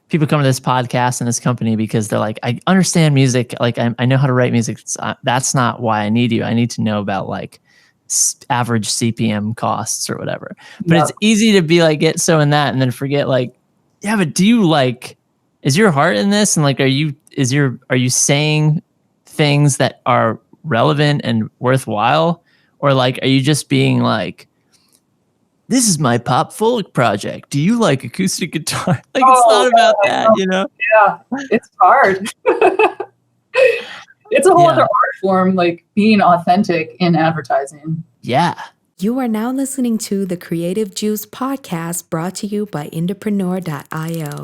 people come to this podcast and this company because they're like, I understand music. Like I know how to write music. That's not why I need you. I need to know about like average CPM costs or whatever. But it's easy to be like, get so in that and then forget like, yeah, but do you like, is your heart in this? And like, are you saying things that are relevant and worthwhile? Or like, are you just being like, this is my pop folk project. Do you like acoustic guitar? Like, it's not about that, you know? Yeah, it's hard. It's a whole other art form, like being authentic in advertising. Yeah. You are now listening to the Creative Juice podcast brought to you by Indiepreneur.io.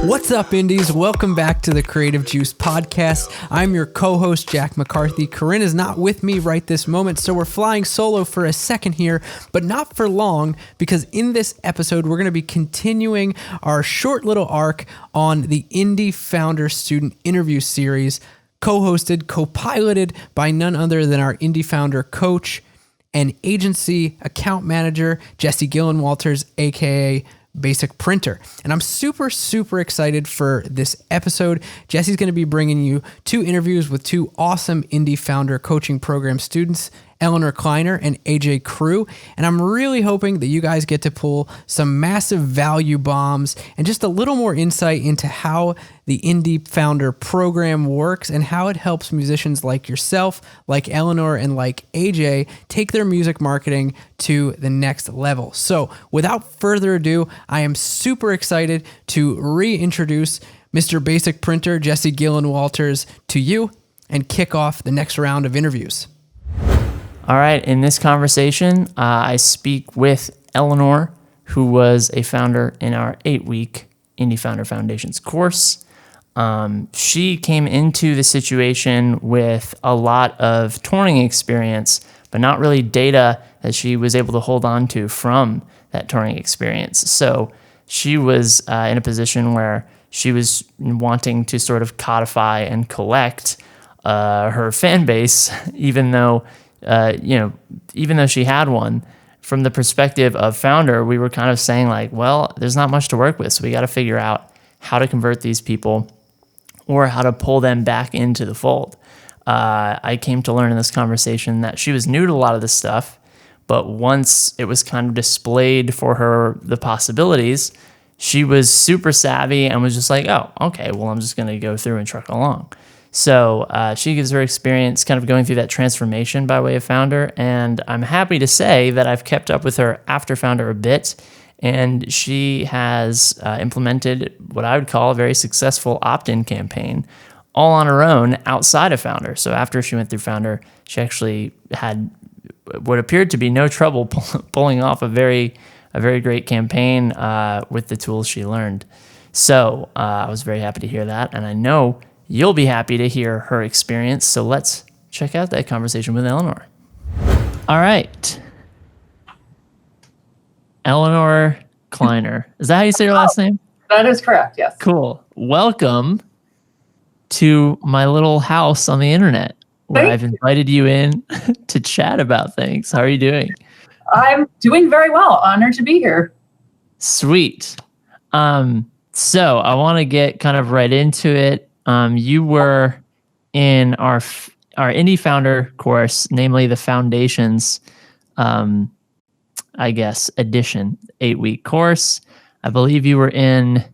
What's up, Indies? Welcome back to the Creative Juice podcast. I'm your co-host, Jack McCarthy. Corinne is not with me right this moment, so we're flying solo for a second here, but not for long, because in this episode, we're going to be continuing our short little arc on the IndieFounder student interview series, co-hosted, co-piloted by none other than our IndieFounder coach and agency account manager, Jesse Gillenwalters, aka Basic Printer. And I'm super excited for this episode. Jesse's going to be bringing you two interviews with two awesome IndieFounder coaching program students, Eleanor Kleiner and AJ Crew. And I'm really hoping that you guys get to pull some massive value bombs and just a little more insight into how the IndieFounder program works and how it helps musicians like yourself, like Eleanor, and like AJ take their music marketing to the next level. So without further ado, I am super excited to reintroduce Mr. Basic Printer, Jesse Gillenwalters, to you and kick off the next round of interviews. All right. In this conversation, I speak with Eleanor, who was a founder in our 8-week IndieFounder Foundations course. She came into the situation with a lot of touring experience, but not really data that she was able to hold on to from that touring experience. So she was in a position where she was wanting to sort of codify and collect her fan base, even though she had one. From the perspective of founder, we were kind of saying like, well, there's not much to work with, so we got to figure out how to convert these people or how to pull them back into the fold. I came to learn in this conversation that she was new to a lot of this stuff, but once it was kind of displayed for her the possibilities, she was super savvy and was just like, oh, okay, well, I'm just going to go through and truck along. So she gives her experience kind of going through that transformation by way of founder, and I'm happy to say that I've kept up with her after founder a bit, and she has implemented what I would call a very successful opt-in campaign all on her own outside of founder. So after she went through founder, she actually had what appeared to be no trouble pulling off a very great campaign with the tools she learned. So I was very happy to hear that, and I know you'll be happy to hear her experience. So let's check out that conversation with Eleanor. All right. Eleanor Kleiner. Is that how you say your last name? That is correct, yes. Cool. Welcome to my little house on the internet where I've invited you in to chat about things. How are you doing? I'm doing very well. Honored to be here. Sweet. So I want to get kind of right into it. You were in our IndieFounder course, namely the Foundations, edition, 8-week course. I believe you were in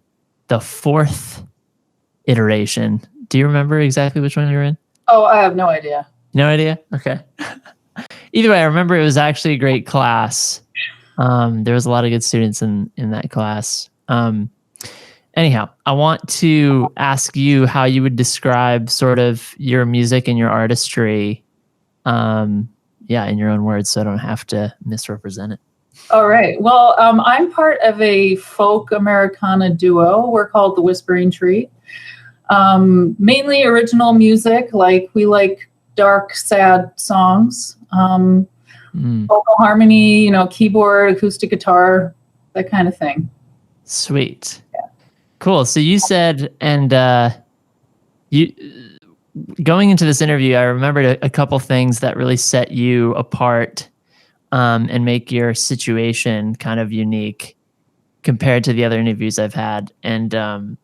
the 4th iteration. Do you remember exactly which one you were in? Oh, I have no idea. No idea? Okay. Either way, I remember it was actually a great class. There was a lot of good students in that class. Anyhow, I want to ask you how you would describe sort of your music and your artistry, in your own words, so I don't have to misrepresent it. All right. Well, I'm part of a folk Americana duo. We're called the Whispering Tree. Mainly original music, like we like dark, sad songs, vocal harmony, keyboard, acoustic guitar, that kind of thing. Sweet. Yeah. Cool. So you said, and going into this interview, I remembered a couple things that really set you apart and make your situation kind of unique compared to the other interviews I've had. And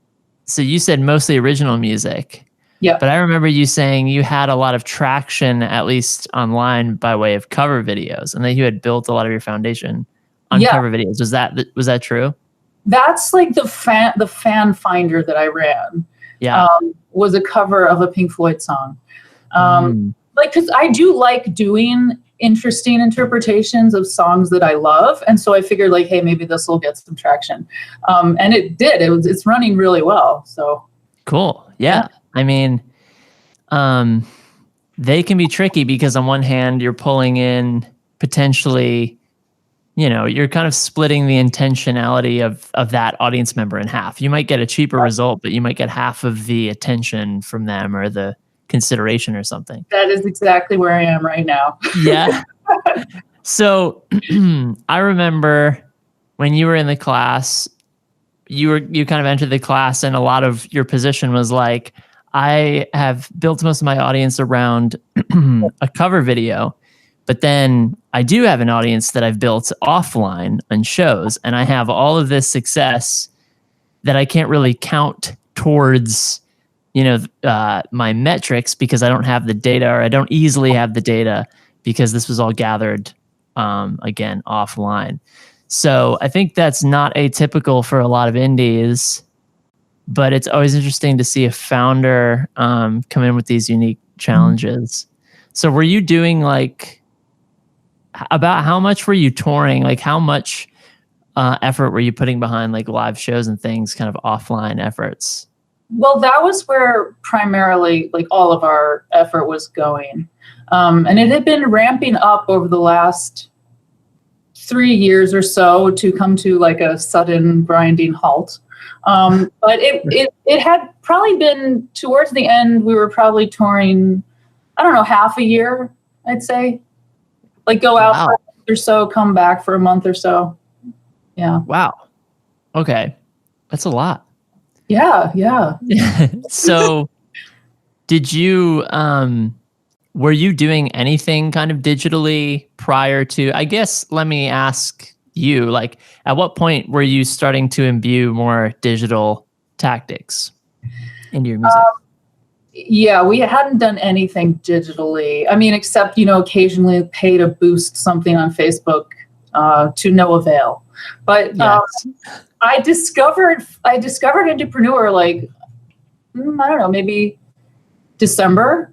so you said mostly original music. Yeah. But I remember you saying you had a lot of traction, at least online, by way of cover videos, and that you had built a lot of your foundation on cover videos. Was that true? That's like the fan finder that I ran. Yeah. Was a cover of a Pink Floyd song. Like, because I do like doing interesting interpretations of songs that I love, and so I figured, like, hey, maybe this will get some traction. And it did. It's running really well. So cool. Yeah. I mean, they can be tricky because on one hand, you're pulling in potentially, you're kind of splitting the intentionality of that audience member in half. You might get a cheaper result, but you might get half of the attention from them or the consideration or something. That is exactly where I am right now. Yeah. So I remember when you were in the class, you kind of entered the class and a lot of your position was like, I have built most of my audience around a cover video, but then I do have an audience that I've built offline on shows, and I have all of this success that I can't really count towards, my metrics because I don't have the data, or I don't easily have the data because this was all gathered, again, offline. So I think that's not atypical for a lot of indies. But it's always interesting to see a founder come in with these unique challenges. So were you doing about how much were you touring? Like how much effort were you putting behind like live shows and things, kind of offline efforts? Well, that was where primarily like all of our effort was going. And it had been ramping up over the last 3 years or so to come to like a sudden grinding halt. But it had probably been towards the end, we were probably touring, I don't know, half a year, I'd say. Like go out for a month or so, come back for a month or so. Yeah. Wow. Okay. That's a lot. Yeah. So did you, were you doing anything kind of digitally prior to, I guess, let me ask you, like, at what point were you starting to imbue more digital tactics into your music? Yeah, we hadn't done anything digitally. I mean, except, occasionally pay to boost something on Facebook to no avail. But I discovered Entrepreneur like, I don't know, maybe December.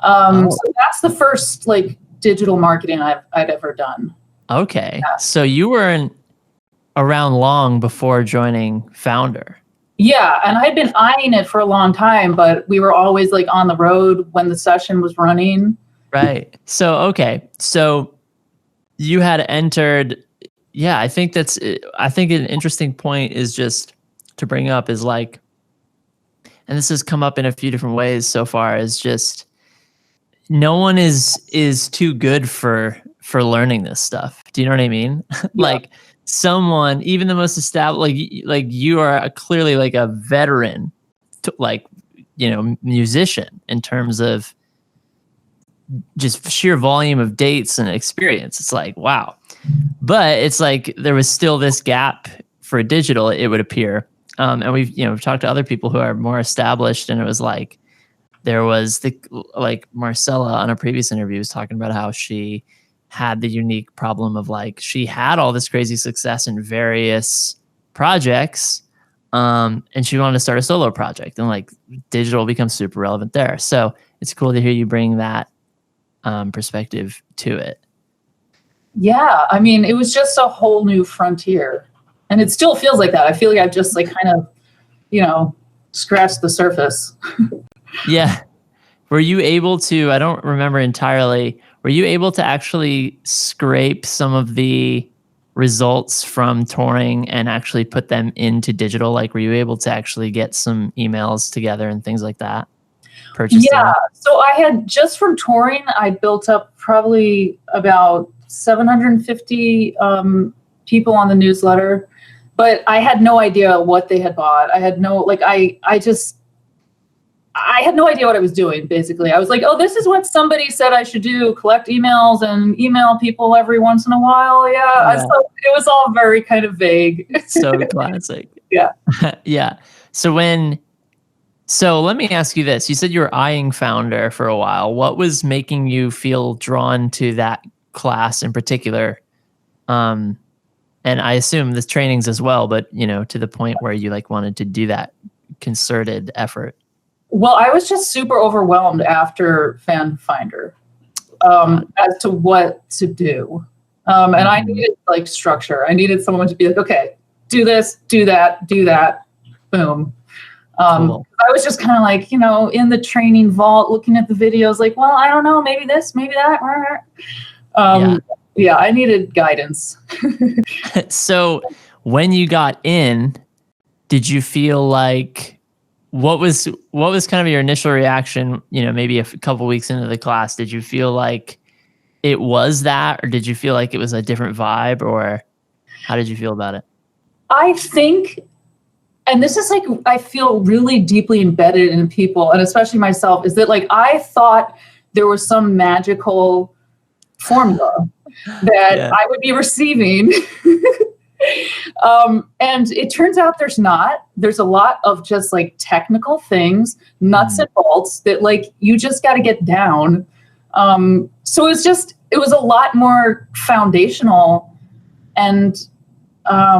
So that's the first like digital marketing I'd ever done. Okay. Yeah. So you weren't around long before joining Founder. Yeah. And I'd been eyeing it for a long time, but we were always like on the road when the session was running. Right. So, okay. So you had entered, I think an interesting point is just to bring up is like, and this has come up in a few different ways so far, is just no one is too good for learning this stuff. Do you know what I mean? Yeah. Like someone, even the most established, like you are clearly like a veteran, musician in terms of just sheer volume of dates and experience. It's like, wow. But it's like there was still this gap for digital, it would appear. And we've talked to other people who are more established, and it was like there was like Marcella on a previous interview was talking about how she had the unique problem of like she had all this crazy success in various projects, and she wanted to start a solo project, and like digital becomes super relevant there. So it's cool to hear you bring that perspective to it. Yeah, I mean, it was just a whole new frontier, and it still feels like that. I feel like I've just like kind of, scratched the surface. Yeah. Were you able to, I don't remember entirely, were you able to actually scrape some of the results from touring and actually put them into digital? Like, were you able to actually get some emails together and things like that? Purchasing? Yeah. So I had, just from touring, I built up probably about 750 people on the newsletter, but I had no idea what they had bought. I had no, like, I just, I had no idea what I was doing, basically. I was like, oh, this is what somebody said I should do, collect emails and email people every once in a while. Yeah. So it was all very kind of vague. So classic. Yeah. Yeah. So let me ask you this. You said you were eyeing Founder for a while. What was making you feel drawn to that class in particular? And I assume the trainings as well, but to the point where you wanted to do that concerted effort. Well, I was just super overwhelmed after FanFinder as to what to do. And I needed structure. I needed someone to be like, okay, do this, do that, boom. Cool. I was just kind of in the training vault, looking at the videos, well, I don't know, maybe this, maybe that. Yeah, I needed guidance. So when you got in, did you feel what was kind of your initial reaction, maybe a couple weeks into the class? Did you feel like it was that, or did you feel like it was a different vibe, or how did you feel about it? I think, and this is I feel really deeply embedded in people, and especially myself, is that I thought there was some magical formula that I would be receiving. And it turns out there's not. There's a lot of just technical things, nuts and bolts that you just got to get down. So it was a lot more foundational, and I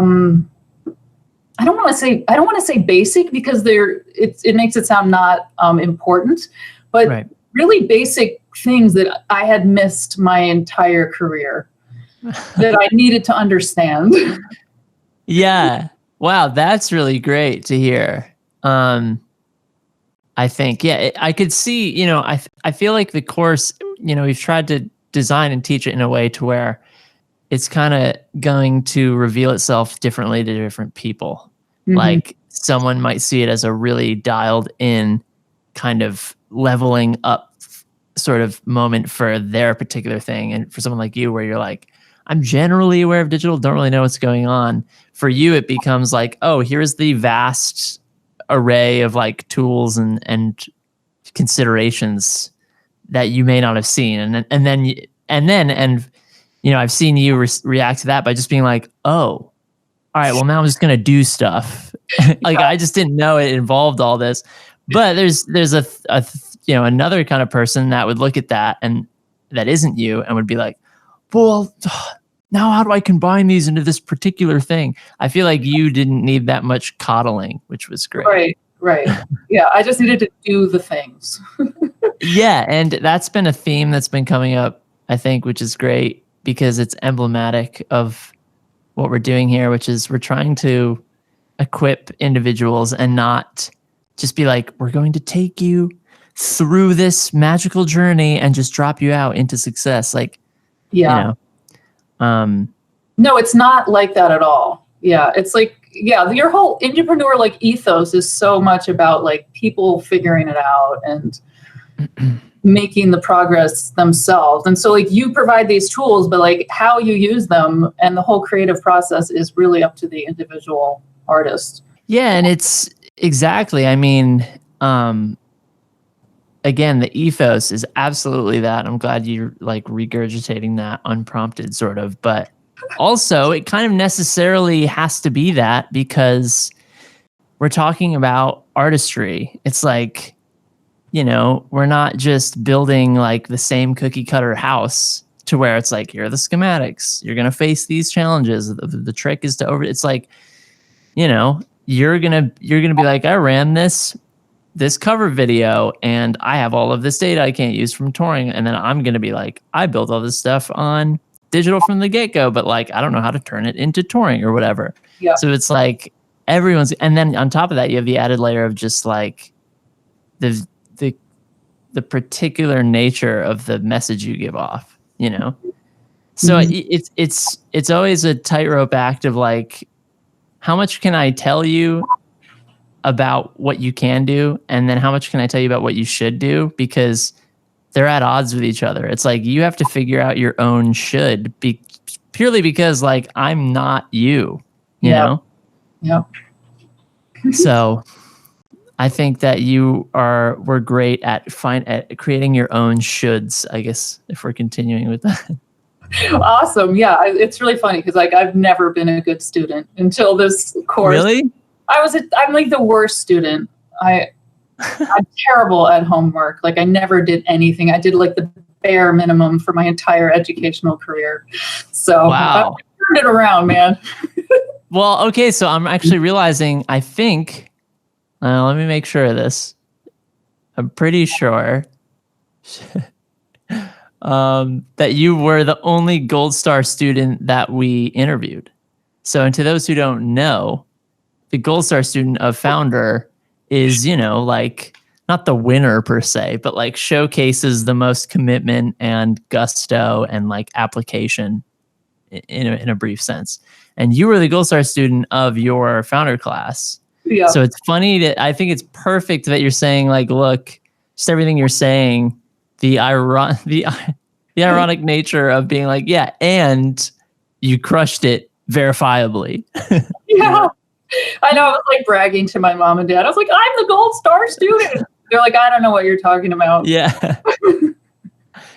don't want to say basic, because it makes it sound not important, but really basic things that I had missed my entire career that I needed to understand. Yeah. Wow. That's really great to hear. I think, I could see, I feel like the course, we've tried to design and teach it in a way to where it's kind of going to reveal itself differently to different people. Mm-hmm. Someone might see it as a really dialed in kind of leveling up sort of moment for their particular thing. And for someone like you, where you're I'm generally aware of digital, don't really know what's going on. For you, it becomes oh, here's the vast array of tools and considerations that you may not have seen. And then I've seen you react to that by just being oh, all right, well, now I'm just going to do stuff. I just didn't know it involved all this. But there's a another kind of person that would look at that, and that isn't you, and would be well, now how do I combine these into this particular thing? I feel like you didn't need that much coddling, which was great. Right. Yeah, I just needed to do the things. Yeah, and that's been a theme that's been coming up, I think, which is great, because it's emblematic of what we're doing here, which is we're trying to equip individuals and not just be we're going to take you through this magical journey and just drop you out into success. No, it's not like that at all. Yeah, it's your whole entrepreneur ethos is so much about people figuring it out and making the progress themselves. And so you provide these tools, but how you use them and the whole creative process is really up to the individual artist. Yeah, and it's exactly, I mean, again, the ethos is absolutely that. I'm glad you're regurgitating that unprompted sort of, but also it kind of necessarily has to be that, because we're talking about artistry. It's we're not just building the same cookie cutter house to where it's here are the schematics. You're going to face these challenges. The trick is to it's you're going to be I ran this cover video and I have all of this data I can't use from touring. And then I'm going to be I built all this stuff on digital from the get-go, but I don't know how to turn it into touring or whatever. Yeah. So it's everyone's, and then on top of that, you have the added layer of just the particular nature of the message you give off, So it's always a tightrope act of how much can I tell you about what you can do, and then how much can I tell you about what you should do, because they're at odds with each other. It's you have to figure out your own should, be purely because I'm not you, you know? Yeah. So I think that were great at creating your own shoulds, I guess, if we're continuing with that. Awesome. Yeah, it's really funny because like I've never been a good student until this course. Really? I'm like the worst student. I'm terrible at homework. Like I never did anything. I did like the bare minimum for my entire educational career. So wow. I turned it around, man. Well, okay, so I'm actually realizing, I think, let me make sure of this. I'm pretty sure that you were the only Gold Star student that we interviewed. So, and to those who don't know, the Gold Star student of Founder is, like not the winner per se, but like showcases the most commitment and gusto and like application in a brief sense. And you were the Gold Star student of your Founder class. Yeah. So it's funny that I think it's perfect that you're saying like, look, just everything you're saying, the ironic nature of being like, yeah, and you crushed it verifiably. Yeah. I know. I was like bragging to my mom and dad. I was like, I'm the Gold Star student. They're like, I don't know what you're talking about. Yeah.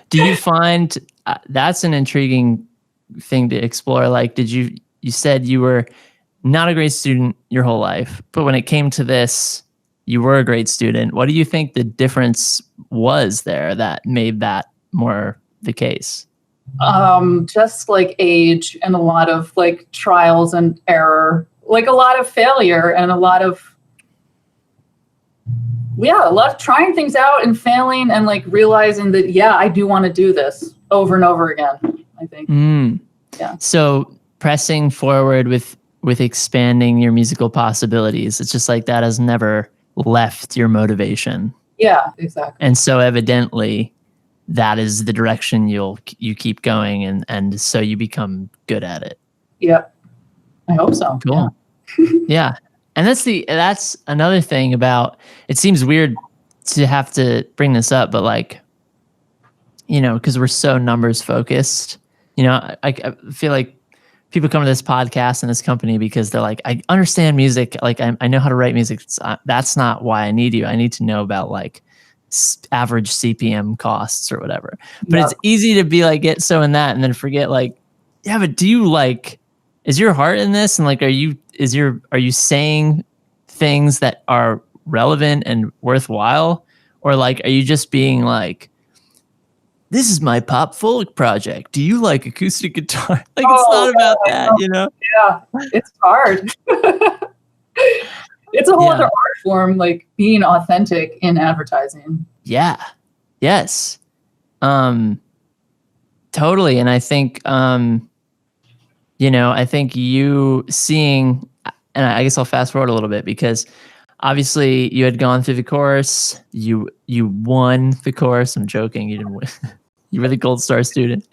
Do you find that's an intriguing thing to explore? Like, you said you were not a great student your whole life, but when it came to this, you were a great student. What do you think the difference was there that made that more the case? Just like age and a lot of like trials and error, like a lot of failure and a lot of trying things out and failing and like realizing that, yeah, I do want to do this over and over again, I think. Yeah. So pressing forward with expanding your musical possibilities, it's just like that has never left your motivation. Yeah, exactly. And so evidently that is the direction you keep going, and so you become good at it. Yep. I hope so. Cool. Yeah. And that's another thing about, it seems weird to have to bring this up, but like, because we're so numbers focused, I feel like people come to this podcast and this company because they're like, I understand music. Like I know how to write music. That's not why I need you. I need to know about like average CPM costs or whatever. But It's easy to be like, get so in that and then forget like, yeah, but do you like, is your heart in this? And like, are you saying things that are relevant and worthwhile? Or like, are you just being like, this is my pop folk project. Do you like acoustic guitar? Like, it's not about that, Yeah, it's hard. It's a whole other art form, like being authentic in advertising. Yeah. Yes. Totally. And I think, I think you seeing, and I guess I'll fast forward a little bit because obviously you had gone through the course, you won the course. I'm joking. You didn't win. You were the Gold Star student.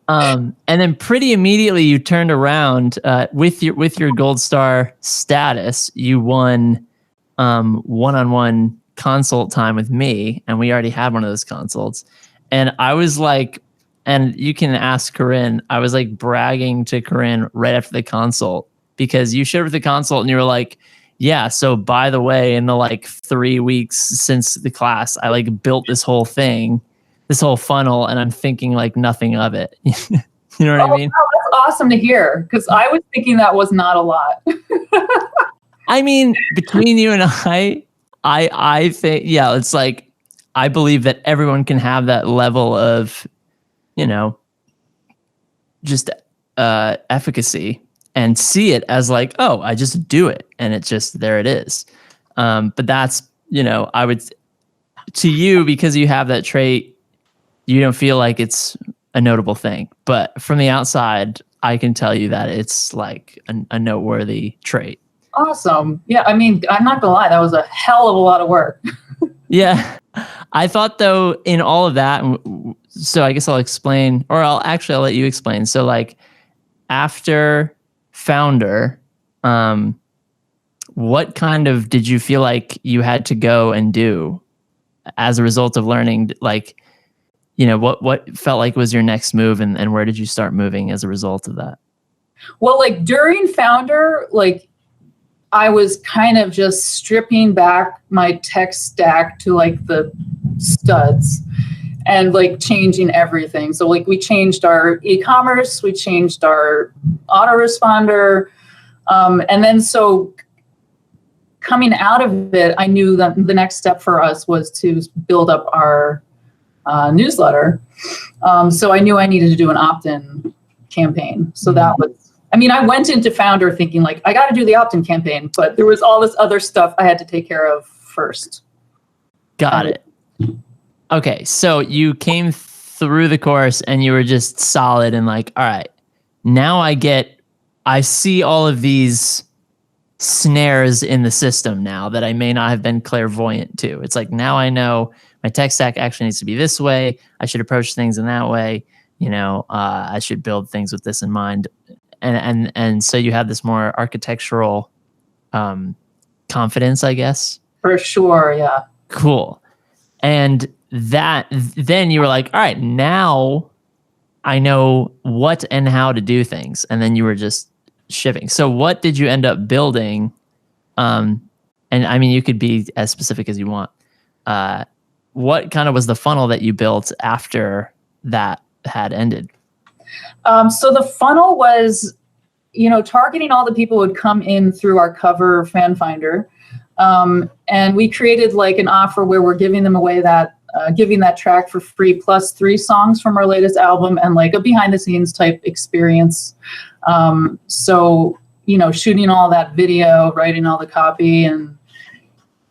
And then pretty immediately you turned around with your Gold Star status. You won one-on-one consult time with me, and we already had one of those consults. And I was like, and you can ask Corinne, I was like bragging to Corinne right after the consult because you showed up at the consult and you were like, yeah, so by the way, in the like 3 weeks since the class, I like built this whole thing, this whole funnel, and I'm thinking like nothing of it. You know what I mean? Wow, that's awesome to hear because I was thinking that was not a lot. I mean, between you and I think, yeah, it's like, I believe that everyone can have that level of, just efficacy and see it as like, oh, I just do it. And it's just, there it is. But that's, I would, to you, because you have that trait, you don't feel like it's a notable thing. But from the outside, I can tell you that it's like a noteworthy trait. Awesome. Yeah, I mean, I'm not gonna lie, that was a hell of a lot of work. Yeah. I thought though, in all of that, so I guess I'll explain, or I'll let you explain. So like after Founder, what kind of did you feel like you had to go and do as a result of learning? Like, what felt like was your next move, and where did you start moving as a result of that? Well, like during Founder, like I was kind of just stripping back my tech stack to like the studs and like changing everything. So like we changed our e-commerce, we changed our autoresponder. And then so coming out of it, I knew that the next step for us was to build up our newsletter. So I knew I needed to do an opt-in campaign. So that was, I mean, I went into Founder thinking like, I got to do the opt-in campaign, but there was all this other stuff I had to take care of first. Got it. Okay. So you came through the course and you were just solid and like, all right, now I see all of these snares in the system now that I may not have been clairvoyant to. It's like, now I know my tech stack actually needs to be this way. I should approach things in that way. You know, I should build things with this in mind. And so you have this more architectural confidence, I guess. For sure, yeah. Cool. And then you were like, all right, now I know what and how to do things. And then you were just shipping. So what did you end up building? And I mean, you could be as specific as you want. What kind of was the funnel that you built after that had ended? So the funnel was, targeting all the people who would come in through our cover fan finder. And we created like an offer where we're giving them away giving that track for free plus 3 songs from our latest album and like a behind the scenes type experience. So, shooting all that video, writing all the copy, and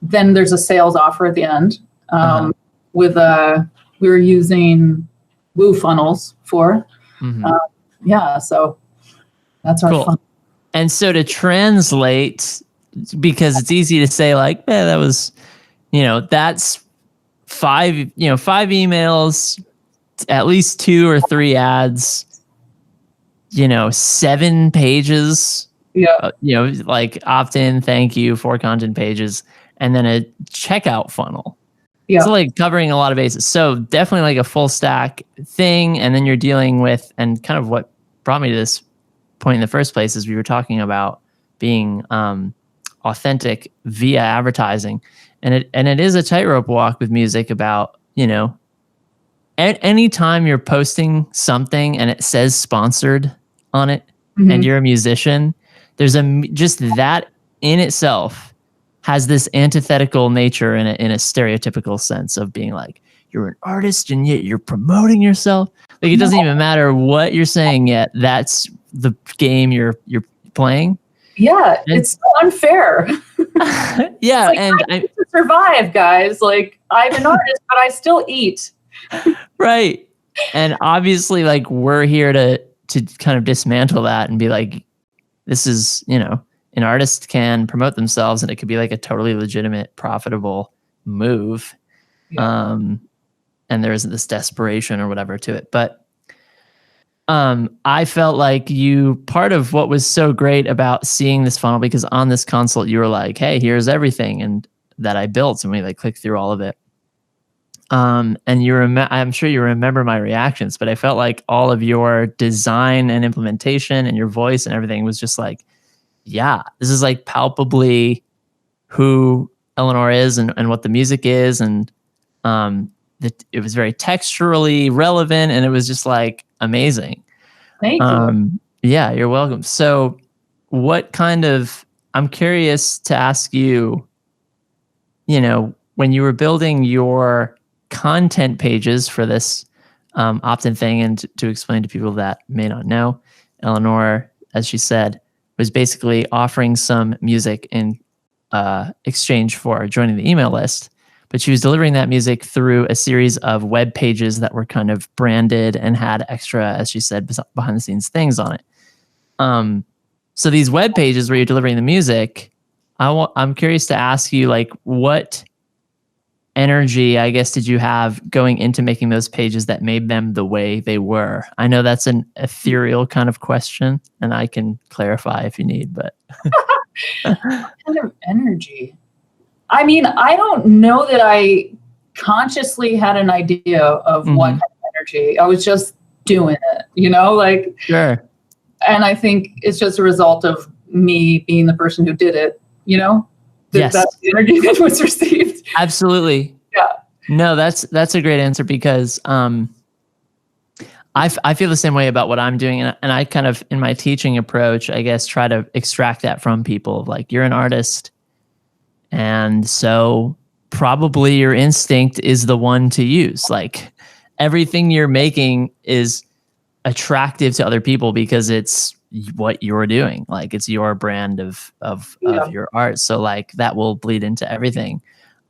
then there's a sales offer at the end. We were using Woo funnels for, so that's our funnel. And so to translate, because it's easy to say like, that was, that's 5 emails, at least 2 or 3 ads, 7 pages, like opt-in, thank you, 4 content pages, and then a checkout funnel. Yeah. So like covering a lot of bases. So definitely like a full stack thing. And then you're dealing with, and kind of what brought me to this point in the first place is we were talking about being authentic via advertising. And it is a tightrope walk with music about, any time you're posting something and it says sponsored on it and you're a musician, there's just that in itself has this antithetical nature in a stereotypical sense of being like, you're an artist and yet you're promoting yourself. Like it doesn't even matter what you're saying yet. That's the game you're playing. Yeah, it's so unfair. Yeah, like, and I need to survive, guys. Like I'm an artist, but I still eat. Right. And obviously, like we're here to kind of dismantle that and be like, this is, an artist can promote themselves and it could be like a totally legitimate, profitable move. Yeah. And there isn't this desperation or whatever to it. But I felt like part of what was so great about seeing this funnel, because on this consult, you were like, hey, here's everything and that I built. And we like clicked through all of it. And I'm sure you remember my reactions, but I felt like all of your design and implementation and your voice and everything was just like, yeah, this is like palpably who Eleanor is and what the music is. And it was very texturally relevant and it was just like amazing. Thank you. Yeah, you're welcome. So I'm curious to ask you, when you were building your content pages for this opt-in thing, and to explain to people that may not know, Eleanor, as she said, was basically offering some music in exchange for joining the email list. But she was delivering that music through a series of web pages that were kind of branded and had extra, as she said, behind the scenes things on it. So these web pages where you're delivering the music, I'm curious to ask you, like, what energy, I guess, did you have going into making those pages that made them the way they were? I know that's an ethereal kind of question, and I can clarify if you need, but what kind of energy? I mean, I don't know that I consciously had an idea of what kind of energy. I was just doing it, Sure. And I think it's just a result of me being the person who did it Yes. That's the energy that was received. Absolutely. Yeah. No, that's a great answer because I feel the same way about what I'm doing, and I kind of, in my teaching approach, I guess, try to extract that from people. Like, you're an artist, and so probably your instinct is the one to use. Like, everything you're making is attractive to other people because it's what you're doing. Like, it's your brand of your art. So like that will bleed into everything.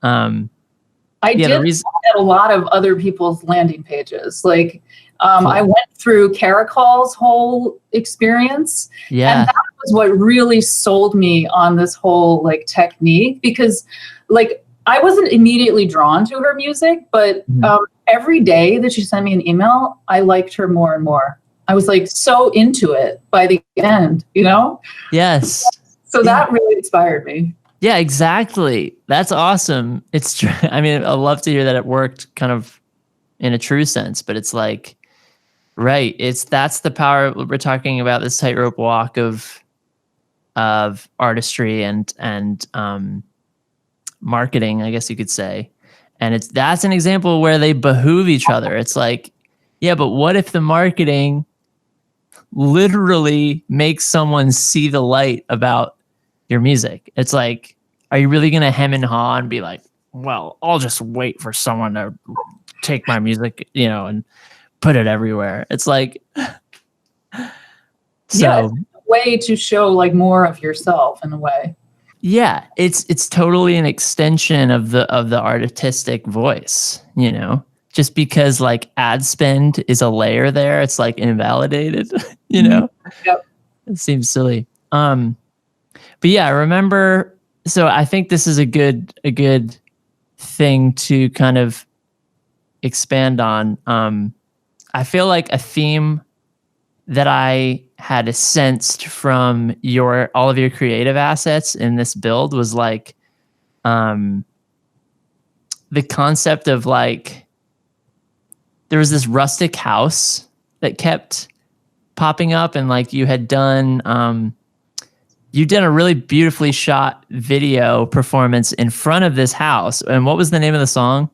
I did at a lot of other people's landing pages. Like, cool. I went through Caracol's whole experience. Yeah. And that was what really sold me on this whole like technique, because like I wasn't immediately drawn to her music, but every day that she sent me an email, I liked her more and more. I was like so into it by the end, Yes. So that really inspired me. Yeah, exactly. That's awesome. It's true. I mean, I love to hear that it worked kind of in a true sense, but it's like, right. That's the power. We're talking about this tightrope walk of artistry and marketing, I guess you could say. And that's an example where they behoove each other. It's like, yeah, but what if the marketing literally makes someone see the light about your music? It's like, are you really going to hem and haw and be like, well, I'll just wait for someone to take my music, and put it everywhere? It's like, so it's a way to show like more of yourself in a way. Yeah, it's totally an extension of the artistic voice, just because like ad spend is a layer there, it's like invalidated, Yep. It seems silly. But yeah, I remember, so I think this is a good thing to kind of expand on. I feel like a theme that I had sensed from all of your creative assets in this build was like the concept of like, there was this rustic house that kept popping up, and like you had done you did a really beautifully shot video performance in front of this house. And what was the name of the song?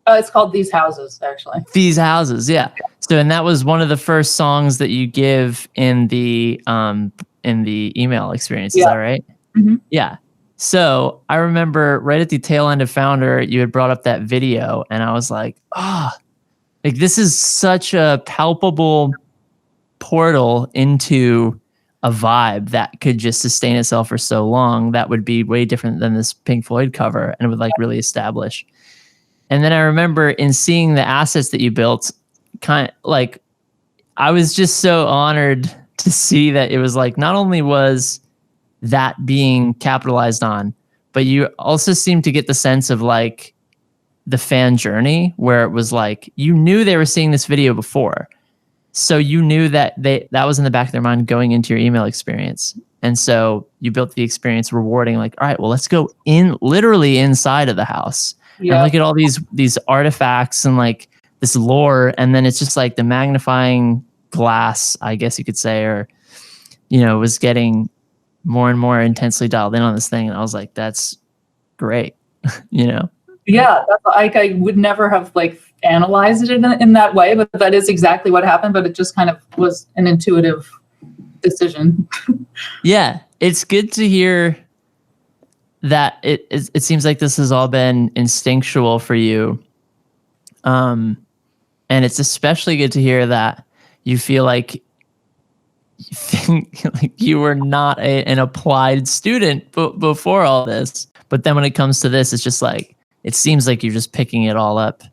It's called These Houses, actually. These Houses, yeah. So, and that was one of the first songs that you give in the email experience. Is that right? Mm-hmm. Yeah. So I remember right at the tail end of Founder, you had brought up that video, and I was like, like this is such a palpable portal into a vibe that could just sustain itself for so long. That would be way different than this Pink Floyd cover, and it would like really establish. And then I remember in seeing the assets that you built, kind of like, I was just so honored to see that it was like, not only was that being capitalized on, but you also seemed to get the sense of like the fan journey, where it was like, you knew they were seeing this video before. So you knew that that was in the back of their mind going into your email experience. And so you built the experience rewarding, like, all right, well, let's go literally inside of the house and look at all these artifacts and like this lore. And then it's just like the magnifying glass, I guess you could say, or, was getting more and more intensely dialed in on this thing. And I was like, that's great. Yeah, that's like, I would never have like analyzed it in that way, but that is exactly what happened. But it just kind of was an intuitive decision. Yeah, it's good to hear that it seems like this has all been instinctual for you. And it's especially good to hear that you feel like you were not an applied student before all this. But then when it comes to this, it's just like, it seems like you're just picking it all up.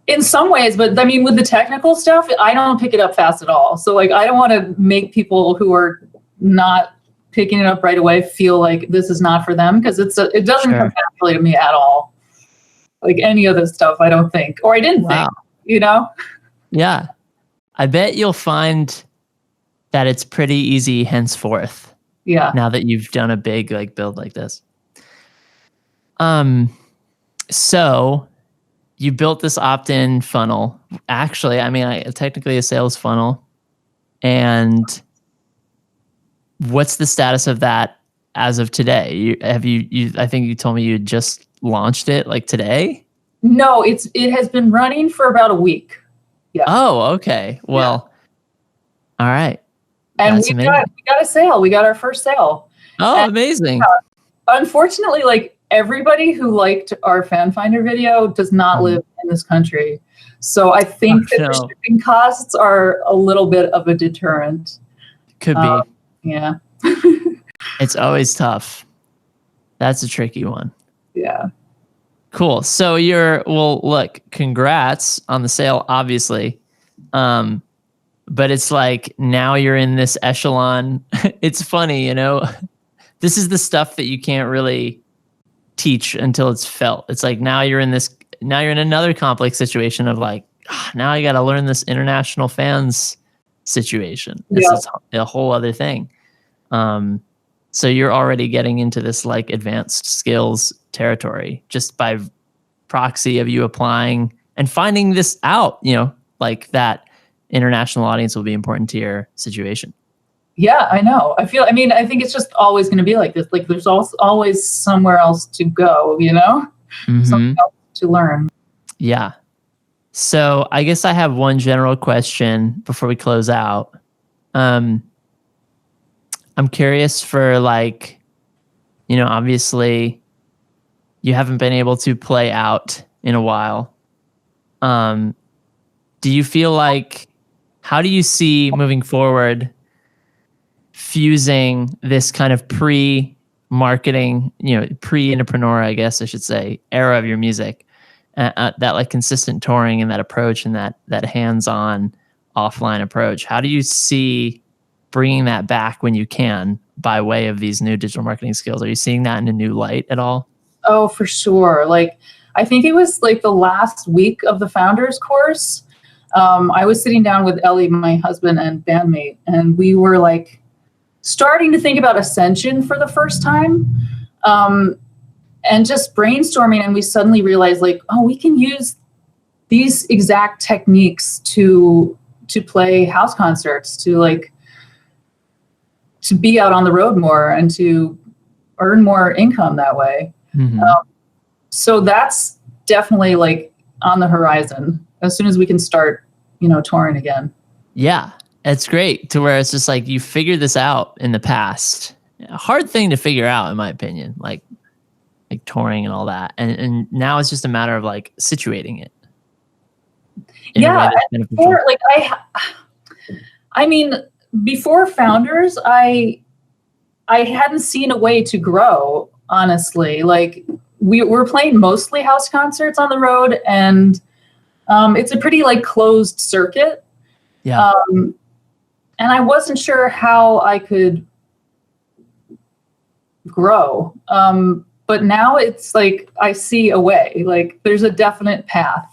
In some ways, but I mean, with the technical stuff, I don't pick it up fast at all. So like, I don't want to make people who are not picking it up right away feel like this is not for them, because it doesn't come naturally to me at all. Like any of this stuff, I don't think, or I didn't think, Yeah. I bet you'll find that it's pretty easy henceforth. Yeah. Now that you've done a big like build like this. So you built this opt-in funnel. Actually, I mean, technically a sales funnel. And what's the status of that as of today? I think you told me you just launched it like today? No, it has been running for about a week. Yeah. Oh, okay. Well, all right. And That's we amazing. got a sale. We got our first sale. Oh, And, amazing. unfortunately, like everybody who liked our fan finder video does not live in this country. So I think that the shipping costs are a little bit of a deterrent. Could be. Yeah. It's always tough. That's a tricky one. Yeah. Cool. So look, congrats on the sale, obviously. But it's like now you're in this echelon. It's funny, this is the stuff that you can't really teach until it's felt. It's like now you're in another complex situation of like, now I got to learn this international fans situation. This is a whole other thing. So you're already getting into this like advanced skills territory just by proxy of you applying and finding this out, like that international audience will be important to your situation. Yeah, I know. I think it's just always going to be like this. Like there's always somewhere else to go, something else to learn. Yeah. So I guess I have one general question before we close out. I'm curious for like, obviously you haven't been able to play out in a while. Do you feel like, how do you see moving forward fusing this kind of pre-marketing, pre-entrepreneur, I guess I should say, era of your music, that like consistent touring and that approach and that hands-on offline approach? How do you see bringing that back when you can by way of these new digital marketing skills? Are you seeing that in a new light at all? Oh, for sure. Like, I think it was like the last week of the founders course. I was sitting down with Ellie, my husband and bandmate, and we were like starting to think about ascension for the first time, and just brainstorming. And we suddenly realized like, oh, we can use these exact techniques to play house concerts, to be out on the road more and to earn more income that way. Mm-hmm. So that's definitely like on the horizon as soon as we can start, touring again. Yeah, it's great to where it's just like you figured this out in the past. A hard thing to figure out, in my opinion, like touring and all that. And now it's just a matter of like situating it. Yeah, before Founders, I hadn't seen a way to grow, honestly. Like we're playing mostly house concerts on the road, and it's a pretty like closed circuit. Yeah. And I wasn't sure how I could grow. But now it's like I see a way. Like there's a definite path.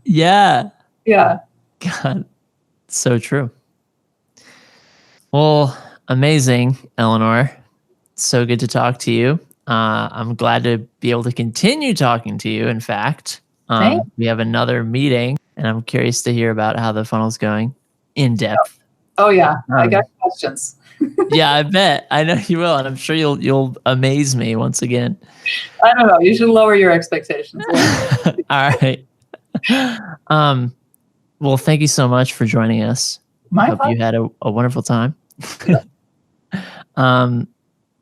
Yeah. Yeah. God, so true. Well, amazing, Eleanor. So good to talk to you. I'm glad to be able to continue talking to you. In fact, we have another meeting, and I'm curious to hear about how the funnel's going in depth. Oh yeah, I got questions. Yeah, I bet. I know you will, and I'm sure you'll amaze me once again. I don't know. You should lower your expectations. All right. Well, thank you so much for joining us. Hope you had a wonderful time.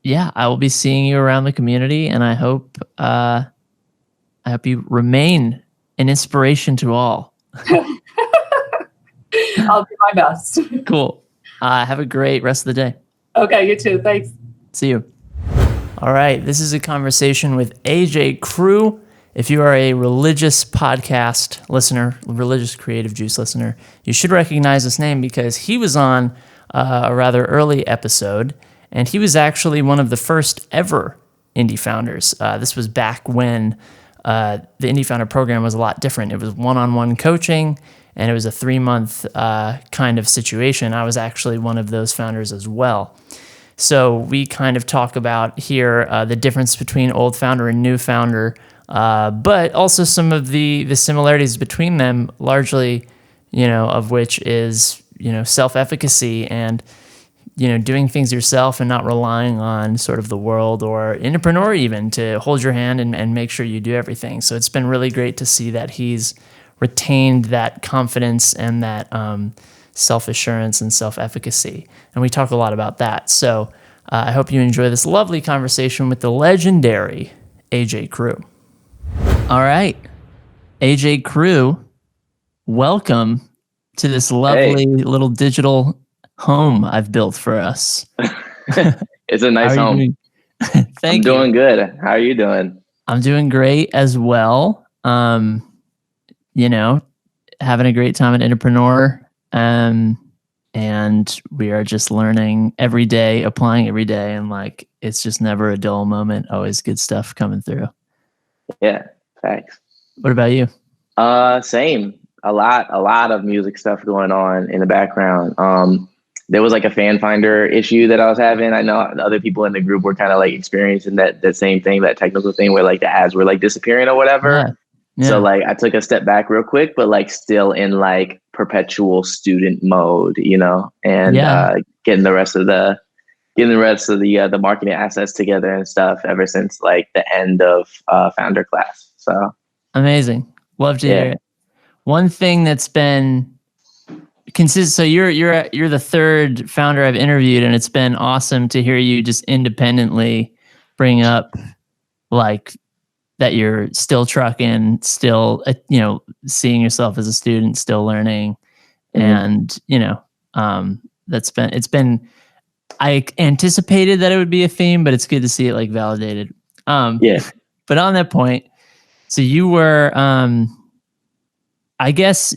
Yeah, I will be seeing you around the community, and I hope you remain an inspiration to all. I'll do my best. Cool. Have a great rest of the day. Okay, you too. Thanks. See you. All right, this is a conversation with AJ Crew. If you are a religious podcast listener, religious Creative Juice listener, you should recognize this name because he was on a rather early episode, and he was actually one of the first ever Indie Founders. This was back when the Indie Founder program was a lot different. It was one-on-one coaching, and it was a 3-month kind of situation. I was actually one of those founders as well. So we kind of talk about here the difference between old founder and new founder, but also some of the similarities between them, largely, of which is, self-efficacy and doing things yourself and not relying on sort of the world or entrepreneur even to hold your hand and make sure you do everything. So it's been really great to see that he's retained that confidence and that self-assurance and self-efficacy. And we talk a lot about that. So I hope you enjoy this lovely conversation with the legendary AJ Crew. All right, AJ Crew, welcome to this lovely little digital home I've built for us. It's a nice home. Thank you. I'm doing good. How are you doing? I'm doing great as well. Having a great time at Entrepreneur. And we are just learning every day, applying every day. And like, it's just never a dull moment. Always good stuff coming through. Yeah, thanks. What about you? Same. A lot of music stuff going on in the background. There was like a fan finder issue that I was having. I know other people in the group were kind of like experiencing that same thing, that technical thing where like the ads were like disappearing or whatever. Yeah. So like I took a step back real quick, but like still in like perpetual student mode, and getting the rest of the marketing assets together and stuff ever since like the end of founder class. So amazing. Love to hear it. One thing that's been consistent. So you're the third founder I've interviewed, and it's been awesome to hear you just independently bring up like that you're still trucking, still seeing yourself as a student, still learning, and it's been. I anticipated that it would be a theme, but it's good to see it like validated. But on that point, so you were, I guess,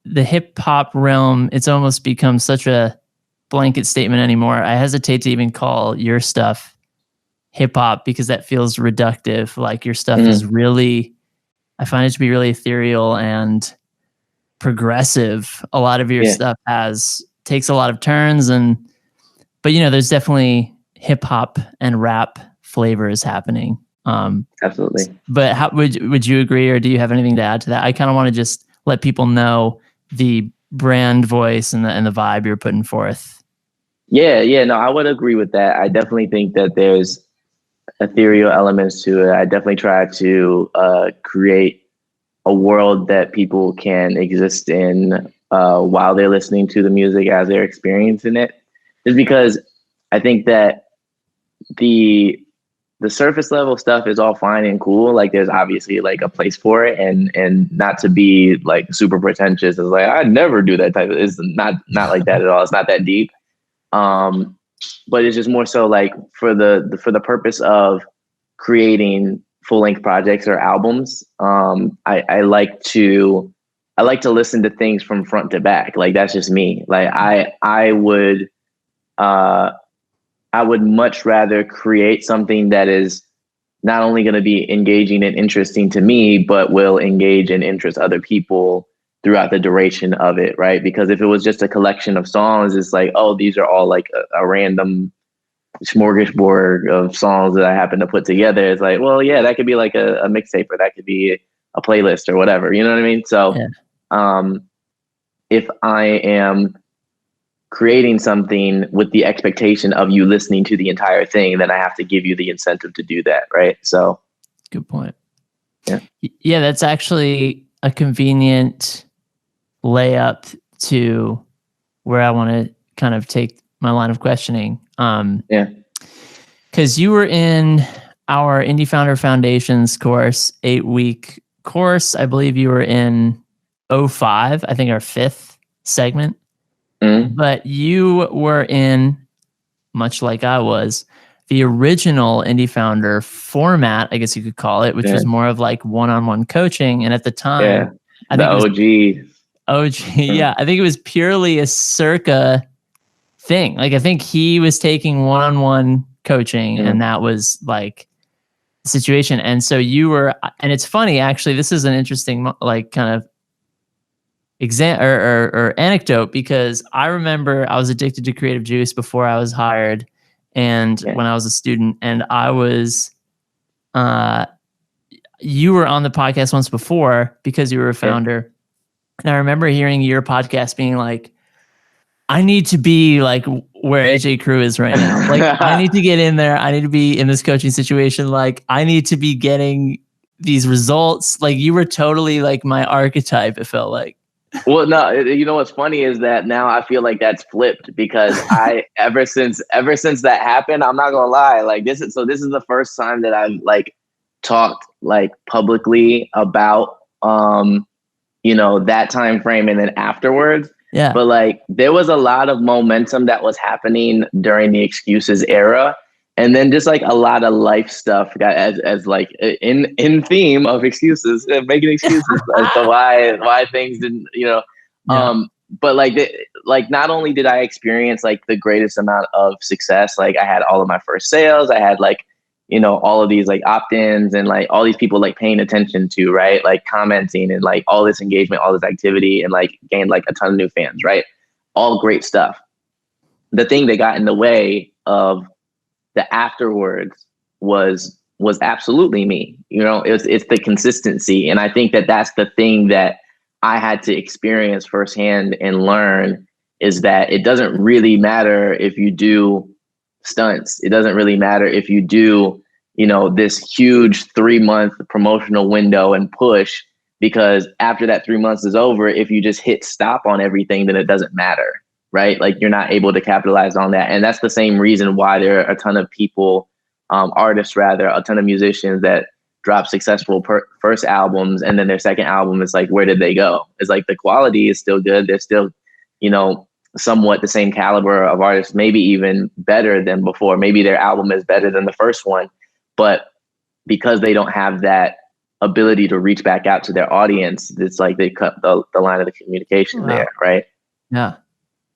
the hip hop realm, it's almost become such a blanket statement anymore. I hesitate to even call your stuff hip hop because that feels reductive. Like your stuff is really, I find it to be really ethereal and progressive. A lot of your stuff takes a lot of turns but there's definitely hip hop and rap flavors happening. Absolutely. But how would you agree, or do you have anything to add to that? I kind of want to just let people know the brand voice and the vibe you're putting forth. Yeah. No, I would agree with that. I definitely think that there's ethereal elements to it. I definitely try to create a world that people can exist in while they're listening to the music as they're experiencing it. Just because I think that the surface level stuff is all fine and cool. Like there's obviously like a place for it, and not to be like super pretentious. It's like I'd never do that type of. It's not like that at all. It's not that deep. But it's just more so like for the purpose of creating full length projects or albums. I like to listen to things from front to back. Like that's just me. Like I would much rather create something that is not only going to be engaging and interesting to me, but will engage and interest other people throughout the duration of it, right? Because if it was just a collection of songs, it's like, oh, these are all like a random smorgasbord of songs that I happen to put together. It's like, well, yeah, that could be like a mixtape, or that could be a playlist or whatever. You know what I mean? So if I am creating something with the expectation of you listening to the entire thing, then I have to give you the incentive to do that, right? So good point. Yeah, that's actually a convenient layup to where I want to kind of take my line of questioning. Because you were in our IndieFounder Foundations course, 8-week course. I believe you were in 05, I think our 5th segment. But you were in, much like I was, the original IndieFounder format, I guess you could call it, which was more of like one-on-one coaching. And at the time, I think OG. Yeah, I think it was purely a circa thing. Like I think he was taking one-on-one coaching, and that was like the situation. And so you were, and it's funny actually. This is an interesting like kind of or anecdote, because I remember I was addicted to creative juice before I was hired, and when I was a student, and I was, you were on the podcast once before because you were a founder. And I remember hearing your podcast being like, I need to be like where AJ Crew is right now. Like I need to get in there. I need to be in this coaching situation. Like I need to be getting these results. Like you were totally like my archetype. It felt like. Well, no, you know what's funny is that now I feel like that's flipped because ever since that happened, I'm not gonna lie, like this is the first time that I've like talked like publicly about that time frame and then afterwards. Yeah. But like there was a lot of momentum that was happening during the excuses era. And then just like a lot of life stuff as like in theme of excuses, making excuses as to why things didn't, but like not only did I experience like the greatest amount of success, like I had all of my first sales, I had like, all of these like opt-ins and like all these people like paying attention to, right? Like commenting and like all this engagement, all this activity and like gained like a ton of new fans, right? All great stuff. The thing that got in the way of the afterwards was absolutely me. It's the consistency. And I think that that's the thing that I had to experience firsthand and learn is that it doesn't really matter if you do stunts. It doesn't really matter if you do, this huge 3-month promotional window and push, because after that 3 months is over, if you just hit stop on everything, then it doesn't matter. Right? Like you're not able to capitalize on that. And that's the same reason why there are a ton of people, artists rather, a ton of musicians that drop successful first albums. And then their second album is like, where did they go? It's like the quality is still good. They're still, somewhat the same caliber of artists, maybe even better than before. Maybe their album is better than the first one. But because they don't have that ability to reach back out to their audience, it's like they cut the line of the communication there. Right. Yeah.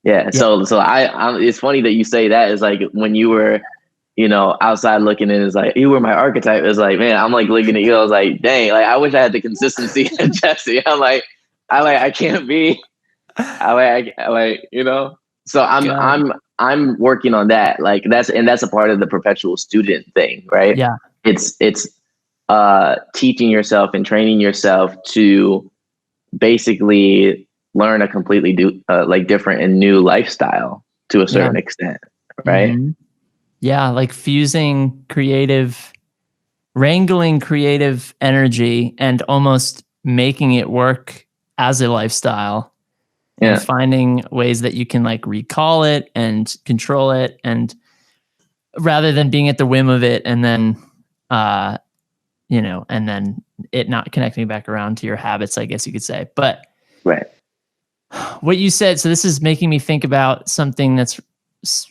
Yeah. So I it's funny that you say that. Is like when you were, outside looking in, it's like you were my archetype. It's like, man, I'm like looking at you. I was like, dang, like I wish I had the consistency of Jesse. I can't be. So I'm working on that. Like that's a part of the perpetual student thing, right? Yeah. It's teaching yourself and training yourself to basically learn a completely different and new lifestyle to a certain extent, right? Mm-hmm. Yeah, like wrangling creative energy and almost making it work as a lifestyle. And finding ways that you can like recall it and control it, and rather than being at the whim of it and then and then it not connecting back around to your habits, I guess you could say. But right. What you said, so this is making me think about something that's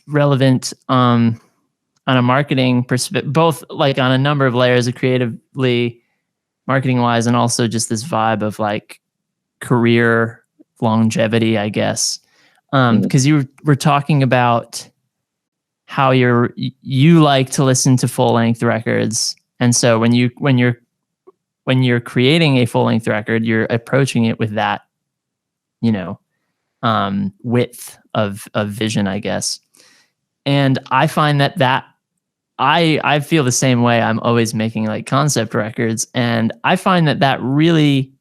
relevant on a marketing perspective, both like on a number of layers of creatively, marketing wise, and also just this vibe of like career longevity, I guess. Because you were talking about how you like to listen to full length records, and so when you're creating a full length record, you're approaching it with that width of vision, I guess. And I find that I feel the same way. I'm always making like concept records, and I find that really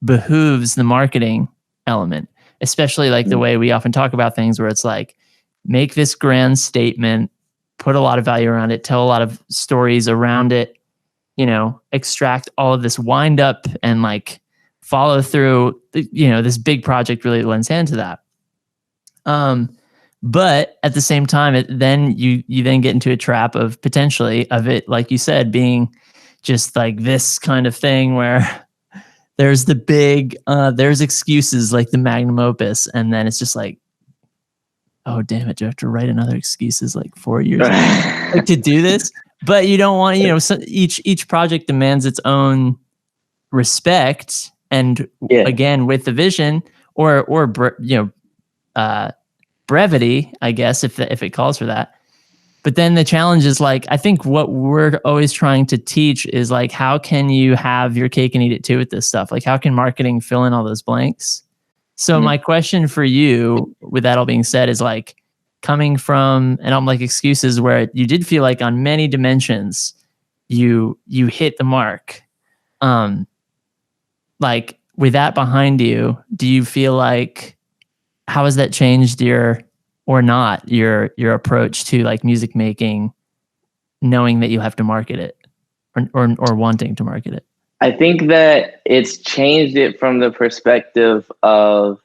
behooves the marketing element, especially like the way we often talk about things where it's like, make this grand statement, put a lot of value around it, tell a lot of stories around it, extract all of this wind up and like follow through, this big project really lends hand to that. But at the same time, then you then get into a trap of potentially of it, like you said, being just like this kind of thing where there's the big, there's excuses like the magnum opus. And then it's just like, oh, damn it. Do I have to write another excuses like 4 years like, to do this? But you don't want, so each project demands its own respect. And again, with the vision or brevity, I guess, if it calls for that. But then the challenge is like, I think what we're always trying to teach is like, how can you have your cake and eat it too with this stuff? Like, how can marketing fill in all those blanks? So my question for you, with that all being said, is like coming from, and I'm like excuses where you did feel like on many dimensions, you hit the mark. Like with that behind you, do you feel like, how has that changed your or not your approach to like music making, knowing that you have to market it or wanting to market it? I think that it's changed it from the perspective of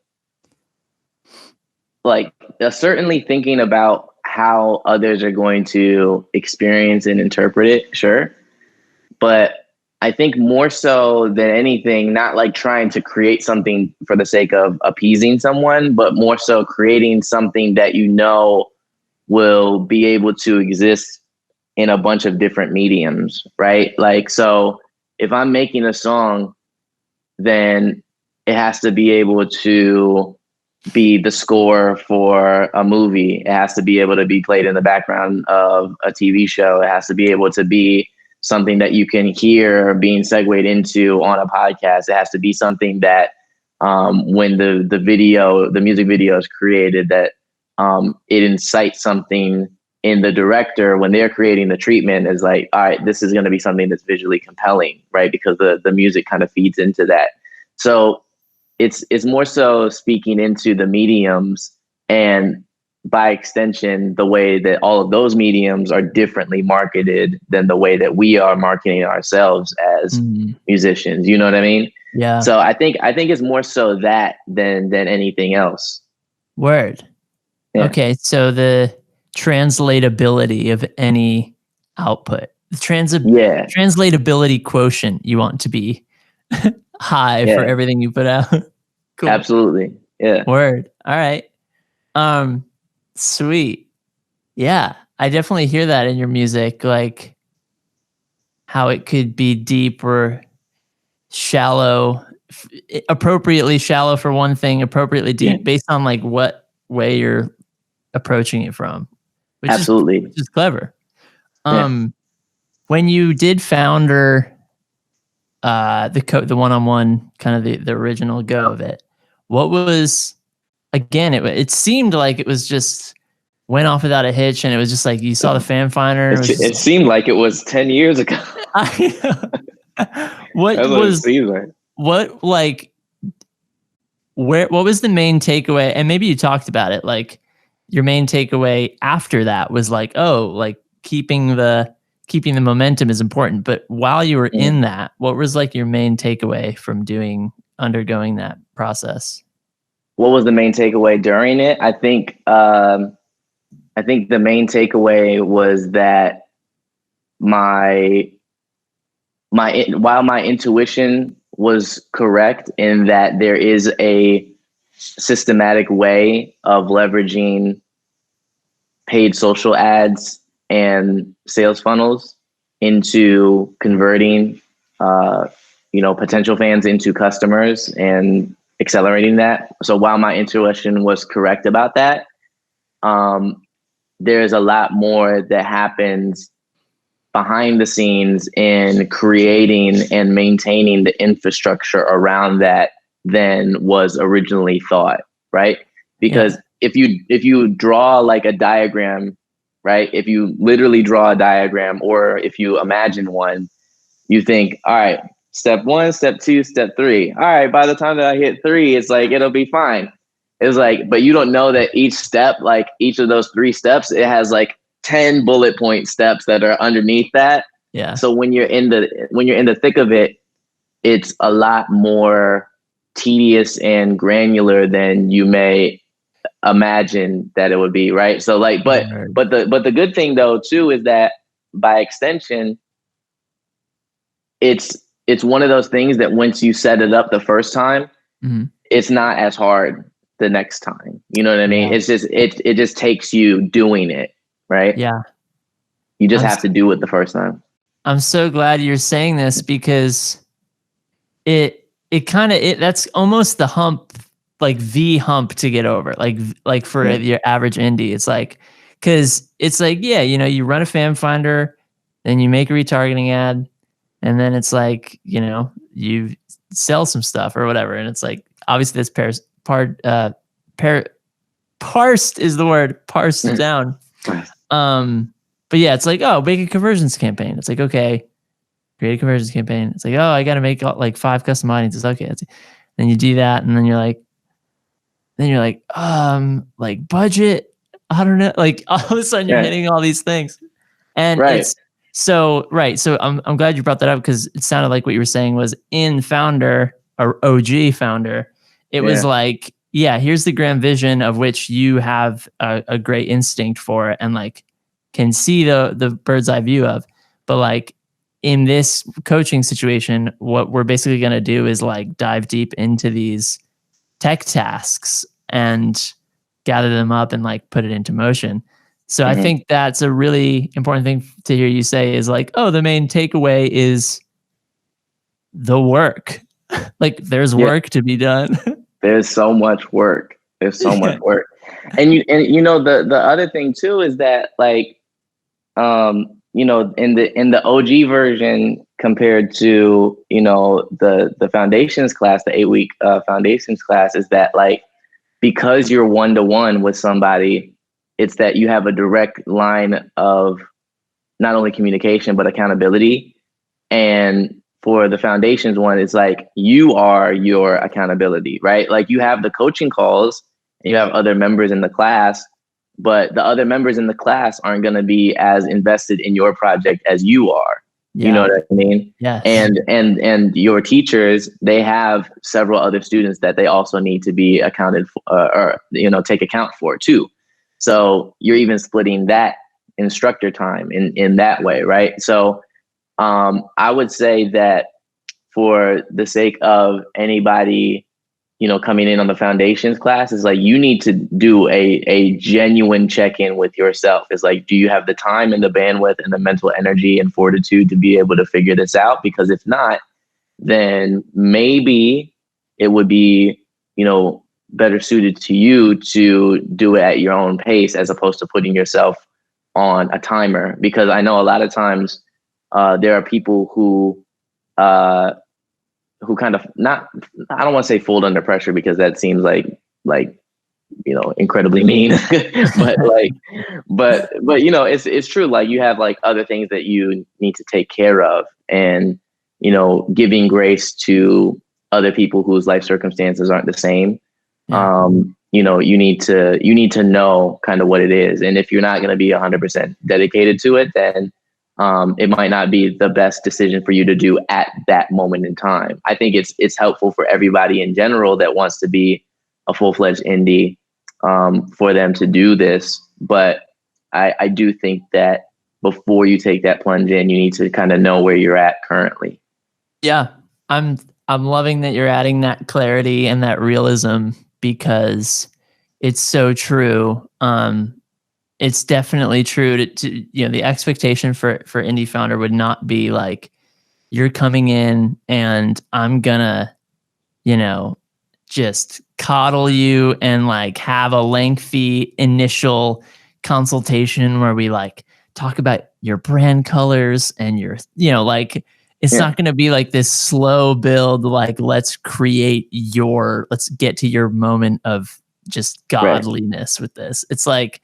like certainly thinking about how others are going to experience and interpret it, sure. But I think more so than anything, not like trying to create something for the sake of appeasing someone, but more so creating something that you know will be able to exist in a bunch of different mediums, right? Like, so if I'm making a song, then it has to be able to be the score for a movie. It has to be able to be played in the background of a TV show. It has to be able to be something that you can hear being segued into on a podcast. It has to be something that when the music video is created, that it incites something in the director when they're creating the treatment, is like, all right, this is going to be something that's visually compelling, right? Because the music kind of feeds into that. So it's more so speaking into the mediums, and by extension, the way that all of those mediums are differently marketed than the way that we are marketing ourselves as musicians. You know what I mean? Yeah. So I think it's more so that than anything else. Word. Yeah. Okay, so the translatability of any output, the translatability quotient, you want to be high for everything you put out. Cool. Absolutely. Yeah. Word. All right. Sweet. Yeah, I definitely hear that in your music, like how it could be deep or shallow, appropriately shallow for one thing, appropriately deep based on like what way you're approaching it from, which is clever. When you did Founder, the one-on-one kind of the original go of it, what was, again, it seemed like it was just went off without a hitch, and it was just like you saw the fan finder. It seemed like it was 10 years ago. What was the main takeaway? And maybe you talked about it, like your main takeaway after that was like, oh, like keeping the momentum is important. But while you were in that, what was like your main takeaway from undergoing that process? What was the main takeaway during it? I think the main takeaway was that while my intuition was correct in that there is a systematic way of leveraging paid social ads and sales funnels into converting, potential fans into customers and accelerating that. So while my intuition was correct about that, there's a lot more that happens behind the scenes in creating and maintaining the infrastructure around that than was originally thought, right? Because if you draw like a diagram, right? If you literally draw a diagram, or if you imagine one, you think, all right, step 1, step 2, step 3. All right, by the time that I hit 3, it's like, it'll be fine. It's like, but you don't know that each step, like each of those 3 steps, it has like 10 bullet point steps that are underneath that. Yeah. So when you're in the thick of it, it's a lot more tedious and granular than you may imagine that it would be, right? So like, but the good thing though too is that by extension, it's one of those things that once you set it up the first time, it's not as hard the next time. You know what I mean? It's just it just takes you doing it, right? Yeah. You just have to do it the first time. I'm so glad you're saying this, because that's almost the hump, like the hump to get over, like for your average indie. It's like, cause it's like, you run a fan finder, then you make a retargeting ad, and then it's like, you sell some stuff or whatever. And it's like, obviously that's parsed is the word, parsed down. But yeah, it's like, oh, make a conversions campaign. It's like, okay, create a conversions campaign. It's like, oh, I got to make like 5 custom audiences. Okay. Then you do that. And then you're like, like budget. I don't know, like all of a sudden you're Yeah. hitting all these things. And Right. it's so right. So I'm glad you brought that up, because it sounded like what you were saying was in Founder or OG Founder. It was Yeah. like, yeah, here's the grand vision of which you have a great instinct for, and like can see the bird's eye view of. But like in this coaching situation, what we're basically going to do is like dive deep into these tech tasks and gather them up and like put it into motion. So I think that's a really important thing to hear you say, is like, oh, the main takeaway is the work. Like there's work to be done. There's so much work. There's so much work. And you know, the other thing too is that like, you know, in the OG version compared to, you know, the foundations class, the 8-week foundations class, is that like, because you're one-to-one with somebody, it's that you have a direct line of not only communication, but accountability. And for the foundations one, it's like you are your accountability, right? Like you have the coaching calls and you have other members in the class, but the other members in the class aren't going to be as invested in your project as you are. You know what I mean? Yes. And your teachers, they have several other students that they also need to be accounted for, or, you know, take account for too. So you're even splitting that instructor time in that way, right? So I would say that for the sake of anybody, you know, coming in on the foundations class, is like you need to do a genuine check-in with yourself. It's like, do you have the time and the bandwidth and the mental energy and fortitude to be able to figure this out? Because if not, then maybe it would be, you know, better suited to you to do it at your own pace as opposed to putting yourself on a timer. Because I know a lot of times there are people who kind of not, I don't want to say fold under pressure, because that seems like, you know, incredibly mean, but like, but, you know, it's true. Like you have like other things that you need to take care of, and, you know, giving grace to other people whose life circumstances aren't the same. Yeah. You know, you need to know kind of what it is. And if you're not going to be 100% dedicated to it, then it might not be the best decision for you to do at that moment in time. I think it's helpful for everybody in general that wants to be a full-fledged indie, for them to do this. But I do think that before you take that plunge in, you need to kind of know where you're at currently. Yeah. I'm loving that you're adding that clarity and that realism, because it's so true. It's definitely true to, you know, the expectation for IndieFounder would not be like, you're coming in and I'm gonna, you know, just coddle you and like have a lengthy initial consultation where we like talk about your brand colors and your, you know, like it's not going to be like this slow build, like let's get to your moment of just godliness with this. It's like,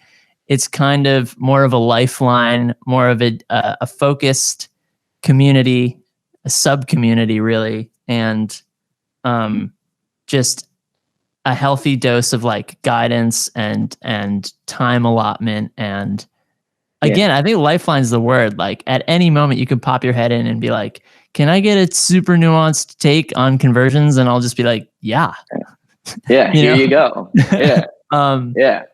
it's kind of more of a lifeline, more of a focused community, a sub community really. And just a healthy dose of like guidance and time allotment. And again, I think lifeline is the word. Like at any moment you can pop your head in and be like, can I get a super nuanced take on conversions? And I'll just be like, yeah. Yeah, here you go. Yeah. Yeah.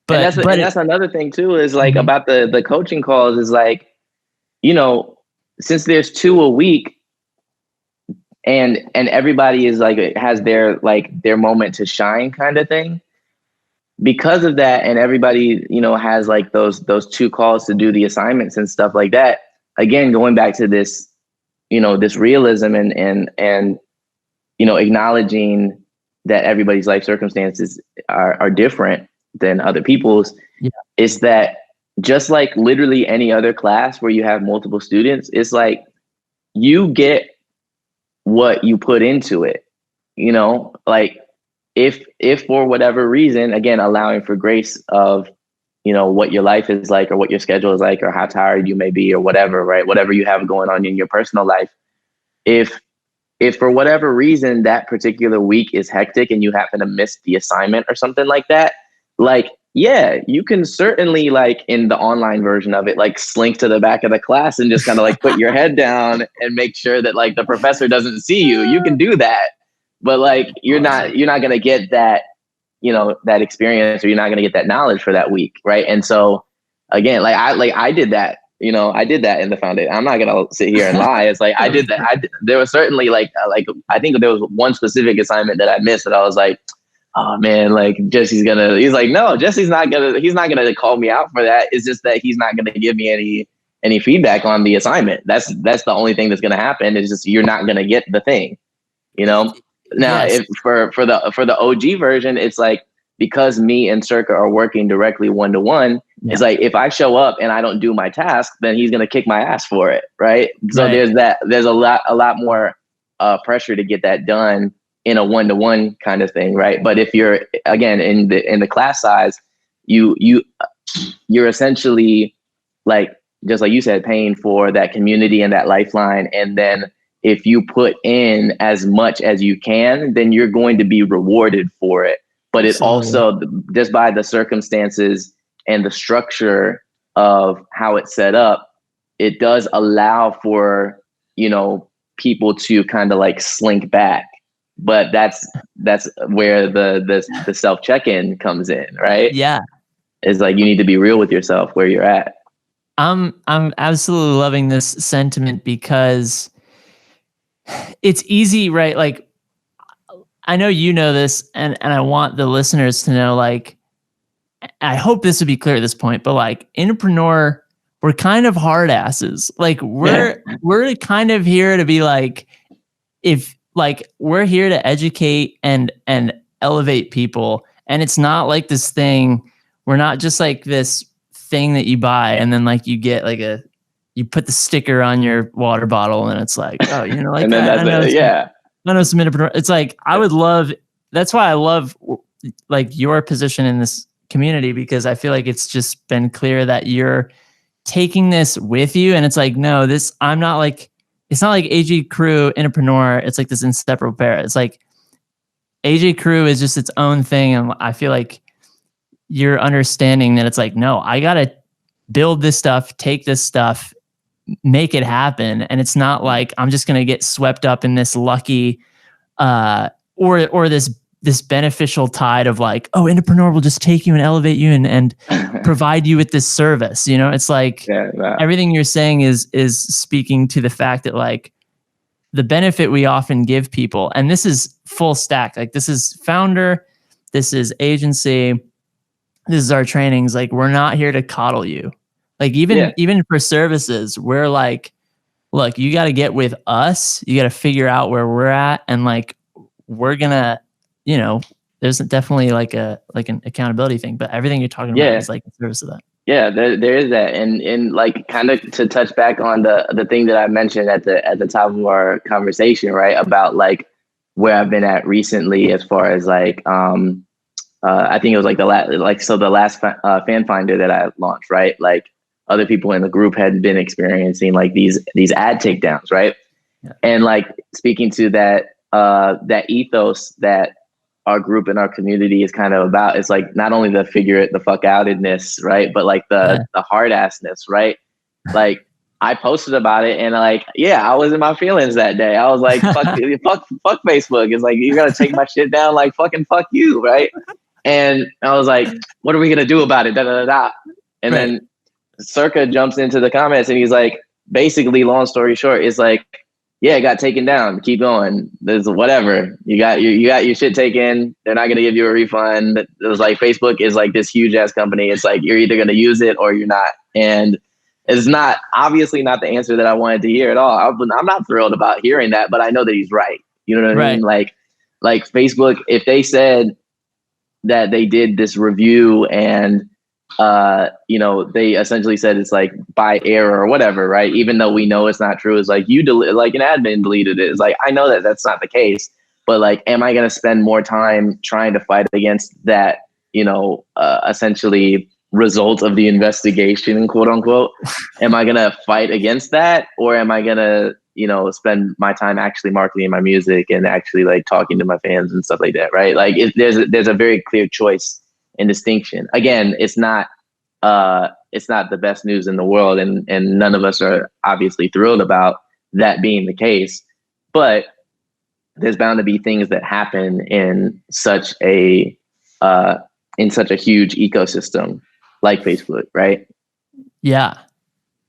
But that's another thing too, is like about the coaching calls is like, you know, since there's 2 a week and everybody is like, has their moment to shine kind of thing. Because of that, and everybody, you know, has like those 2 calls to do the assignments and stuff like that. Again, going back to this, you know, this realism and you know, acknowledging that everybody's life circumstances are different than other people's. Is that just like literally any other class where you have multiple students, it's like you get what you put into it, you know, like if for whatever reason, again, allowing for grace of, you know, what your life is like or what your schedule is like or how tired you may be or whatever, right? Whatever you have going on in your personal life. If for whatever reason that particular week is hectic and you happen to miss the assignment or something like that, like Yeah, you can certainly, like, in the online version of it, like, slink to the back of the class and just kind of like put your head down and make sure that like the professor doesn't see you. You can do that, but like you're not going to get that, that experience, or you're not going to get that knowledge for that week, right? And so again, I did that. I did that in the foundation. I'm not gonna sit here and lie. It's like I did that. There was certainly like I think there was one specific assignment that I missed that I was like, oh man, like he's like, no, he's not gonna call me out for that. It's just that he's not gonna give me any feedback on the assignment. That's the only thing that's gonna happen. Is just you're not gonna get the thing, Now, Yes. if for the OG version, it's like, because me and Circa are working directly one-to-one, it's like if I show up and I don't do my task, then he's gonna kick my ass for it, right? So there's a lot more pressure to get that done in a one-to-one kind of thing, right? But if you're again in the class size, you're essentially like, just like you said, paying for that community and that lifeline. And then if you put in as much as you can, then you're going to be rewarded for it. But it also, just by the circumstances and the structure of how it's set up, it does allow for, people to kind of like slink back. But that's where the self check-in comes in, right? Yeah. It's like you need to be real with yourself where you're at. I'm absolutely loving this sentiment because it's easy, right? Like, I know you know this, and I want the listeners to know, like, I hope this would be clear at this point, but like Indepreneur, we're kind of hard asses. Like we're kind of here to be like, we're here to educate and elevate people. And it's not like this thing, we're not just like this thing that you buy and then like you get like you put the sticker on your water bottle and it's like, oh, like, and then I know some Indepreneur. It's like, that's why I love like your position in this community, because I feel like it's just been clear that you're taking this with you. And it's like, no, it's not like AG Crew, Indepreneur. It's like this inseparable pair. It's like AG Crew is just its own thing. And I feel like you're understanding that it's like, no, I got to build this stuff, take this stuff, make it happen. And it's not like I'm just going to get swept up in this lucky or this beneficial tide of like, oh, Indepreneur will just take you and elevate you and provide you with this service. It's like everything you're saying is speaking to the fact that like the benefit we often give people, and this is full stack, like this is founder, this is agency, this is our trainings. Like we're not here to coddle you. Like even for services, we're like, look, you got to get with us. You got to figure out where we're at. And like, we're going to, there's definitely like an accountability thing, but everything you're talking about is like in service of that. Yeah, there is that. And like kind of to touch back on the thing that I mentioned at the top of our conversation, right? About like where I've been at recently as far as like, I think it was like the last fan finder that I launched, right? Like other people in the group had been experiencing like these ad takedowns, right? Yeah. And like speaking to that ethos that our group and our community is kind of about, it's like not only the figure it the fuck outedness, right? But like the hard assness, right? Like I posted about it and like, I was in my feelings that day. I was like, fuck Facebook. It's like, you're gonna take my shit down, like fucking fuck you, right? And I was like, what are we gonna do about it? Da da da da. And then Circa jumps into the comments and he's like, basically, long story short, it's like, it got taken down. Keep going. There's whatever. You got your shit taken. They're not gonna give you a refund. It was like Facebook is like this huge ass company. It's like you're either gonna use it or you're not. And it's not obviously not the answer that I wanted to hear at all. I'm not thrilled about hearing that, but I know that he's right. You know what I mean? Like Facebook, if they said that they did this review and they essentially said it's like by error or whatever, right? Even though we know it's not true, it's like like an admin deleted it. It's like, I know that that's not the case, but like, am I going to spend more time trying to fight against that, essentially result of the investigation, quote unquote? Am I going to fight against that? Or am I going to, spend my time actually marketing my music and actually like talking to my fans and stuff like that, right? Like there's a very clear choice and distinction. Again, it's not the best news in the world, and none of us are obviously thrilled about that being the case. But there's bound to be things that happen in such a huge ecosystem like Facebook, right? Yeah.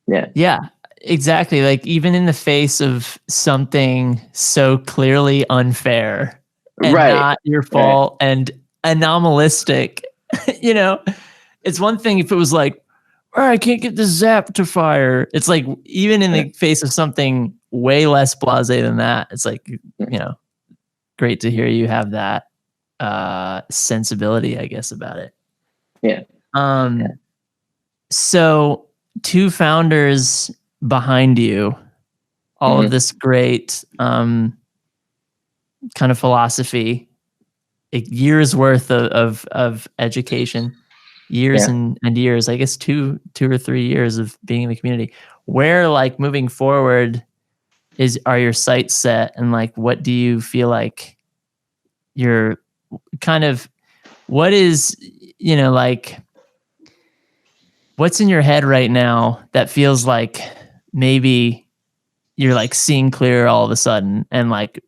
Yeah. Yeah, exactly. Like even in the face of something so clearly unfair and Right. not your fault and anomalistic, you know, it's one thing if it was like, oh, I can't get the zap to fire. It's like, even in the face of something way less blasé than that, it's like, you know, great to hear you have that sensibility, I guess, about it. Yeah. So 2 founders behind you, all of this great kind of philosophy, a year's worth of education, years and years, I guess 2 or 3 years of being in the community. Where, like, moving forward are your sights set, and like what do you feel like you're kind of, what is, you know, like what's in your head right now that feels like maybe you're like seeing clear all of a sudden, and like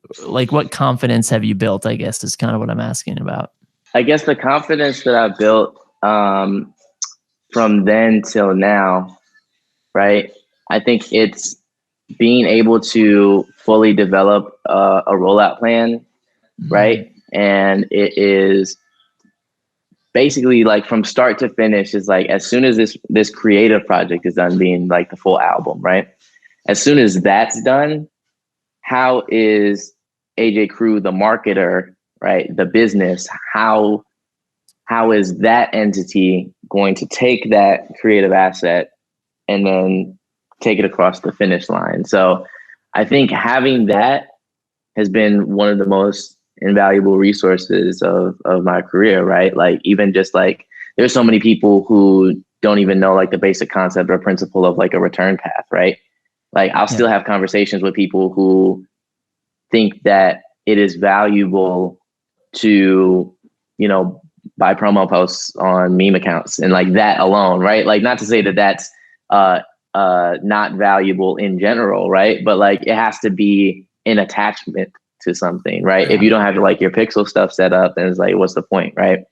what confidence have you built, I guess, is kind of what I'm asking about. I guess the confidence that I've built from then till now, right? I think it's being able to fully develop a rollout plan, right? And it is basically like from start to finish is like, as soon as this creative project is done, being like the full album, right? As soon as that's done, how is AJ Crew, the marketer, right? The business, how is that entity going to take that creative asset and then take it across the finish line? So I think having that has been one of the most invaluable resources of my career, right? Like even just like, there's so many people who don't even know like the basic concept or principle of like a return path, right? Like I'll still have conversations with people who think that it is valuable to, you know, buy promo posts on meme accounts and like that alone, right? Like not to say that that's not valuable in general, right? But like it has to be an attachment to something, right? If you don't have like your pixel stuff set up, then it's like, what's the point, right?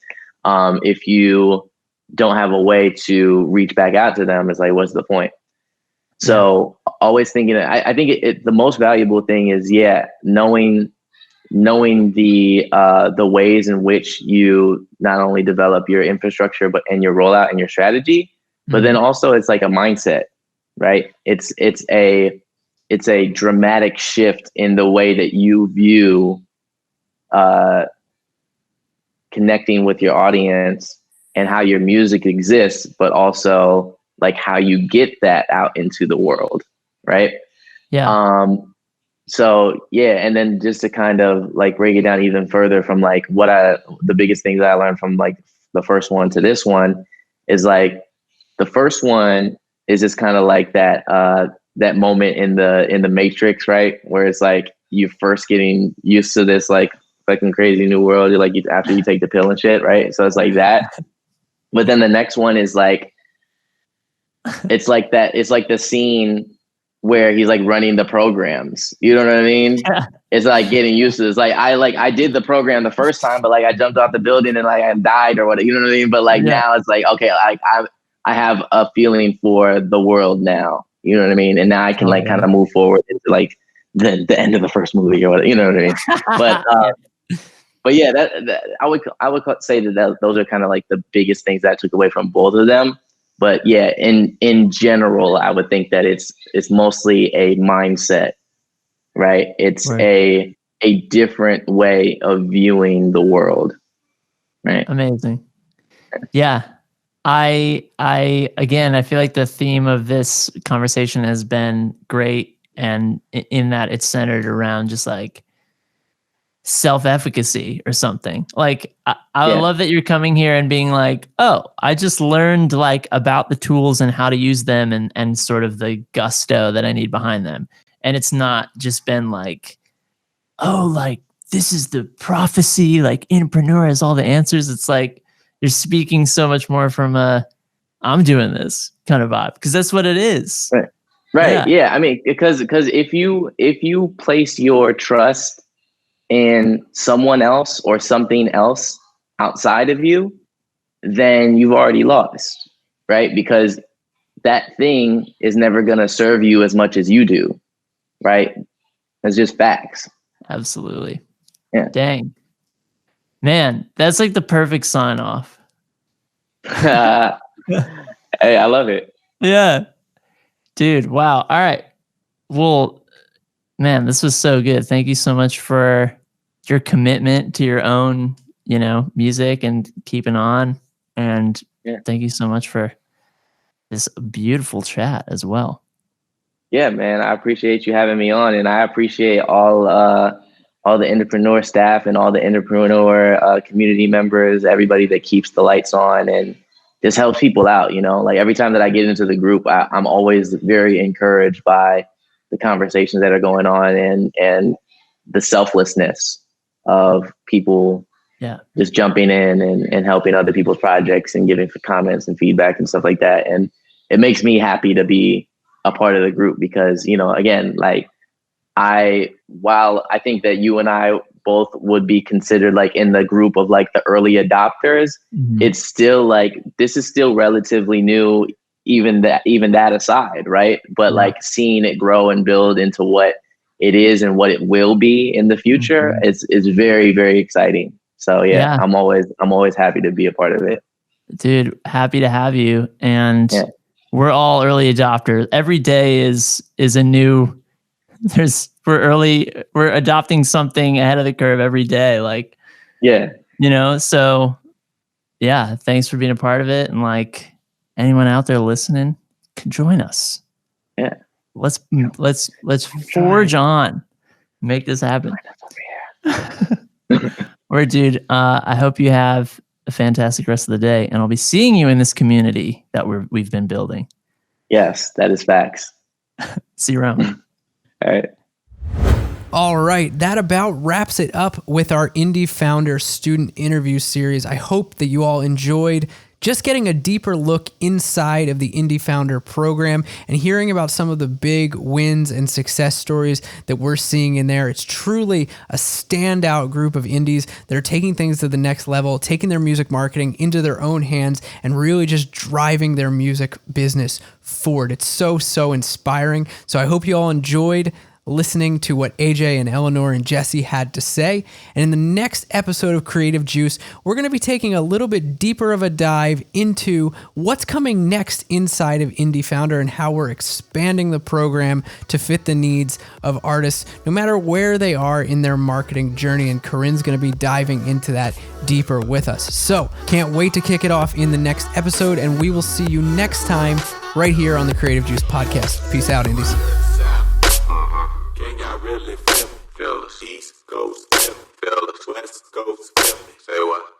If you don't have a way to reach back out to them, it's like, what's the point? So always thinking that I think the most valuable thing is knowing the ways in which you not only develop your infrastructure and your rollout and your strategy, but then also it's like a mindset, right? It's a dramatic shift in the way that you view connecting with your audience and how your music exists, but also like how you get that out into the world, right? So and then just to kind of like break it down even further from like the biggest things that I learned from like the first one to this one is like, the first one is just kind of like that moment in the Matrix, right? Where it's like you first getting used to this like fucking crazy new world. You're like, after you take the pill and shit, right? So it's like that. But then the next one is like, it's like the scene where he's like running the programs. You know what I mean? Yeah. It's like getting used to this. Like I did the program the first time, but like I jumped off the building and like I died or whatever. You know what I mean? But like now it's like, okay, like I have a feeling for the world now. You know what I mean? And now I can like kind of move forward into like the end of the first movie or whatever. You know what I mean? But yeah, that I would say that those are kind of like the biggest things that I took away from both of them. But yeah, in general, I would think that it's mostly a mindset, right? It's a different way of viewing the world, right? Amazing. Yeah. I feel like the theme of this conversation has been great, and in that it's centered around just like self-efficacy or something. Like I love that you're coming here and being like, oh, I just learned like about the tools and how to use them and sort of the gusto that I need behind them. And it's not just been like, oh, like this is the prophecy, like Entrepreneur has all the answers. It's like, you're speaking so much more from a I'm doing this kind of vibe, because that's what it is. Right. Yeah. I mean, because if you place your trust in someone else or something else outside of you, then you've already lost, right? Because that thing is never going to serve you as much as you do, right? That's just facts. Absolutely. Yeah. Dang. Man, that's like the perfect sign off. Hey, I love it. Yeah. Dude, wow. All right. Well, man, this was so good. Thank you so much for your commitment to your own, music and keeping on. And thank you so much for this beautiful chat as well. Yeah, man, I appreciate you having me on, and I appreciate all the Indepreneur staff and all the Indepreneur community members, everybody that keeps the lights on and just helps people out. Like every time that I get into the group, I'm always very encouraged by the conversations that are going on and the selflessness of people just jumping in and helping other people's projects and giving comments and feedback and stuff like that. And it makes me happy to be a part of the group because, again, like while I think that you and I both would be considered like in the group of like the early adopters, it's still like, this is still relatively new, even that aside. Right. But like seeing it grow and build into what it is and what it will be in the future is very, very exciting. So yeah. I'm always happy to be a part of it. Dude, happy to have you. And we're all early adopters. Every day is a new, we're adopting something ahead of the curve every day. Like, so yeah, thanks for being a part of it. And like anyone out there listening can join us. Yeah. Let's forge on, make this happen. Or dude, I hope you have a fantastic rest of the day, and I'll be seeing you in this community that we've been building. Yes, that is facts. See you around. All right. All right, that about wraps it up with our IndieFounder student interview series. I hope that you all enjoyed just getting a deeper look inside of the IndieFounder program and hearing about some of the big wins and success stories that we're seeing in there. It's truly a standout group of indies that are taking things to the next level, taking their music marketing into their own hands and really just driving their music business forward. It's so inspiring. So I hope you all enjoyed listening to what AJ and Eleanor and Jesse had to say. And in the next episode of Creative Juice, we're going to be taking a little bit deeper of a dive into what's coming next inside of IndieFounder and how we're expanding the program to fit the needs of artists, no matter where they are in their marketing journey. And Corinne's going to be diving into that deeper with us. So can't wait to kick it off in the next episode, and we will see you next time right here on the Creative Juice podcast. Peace out, Indies. Can y'all really feel the East Coast, feel the West Coast, feel me? Say what?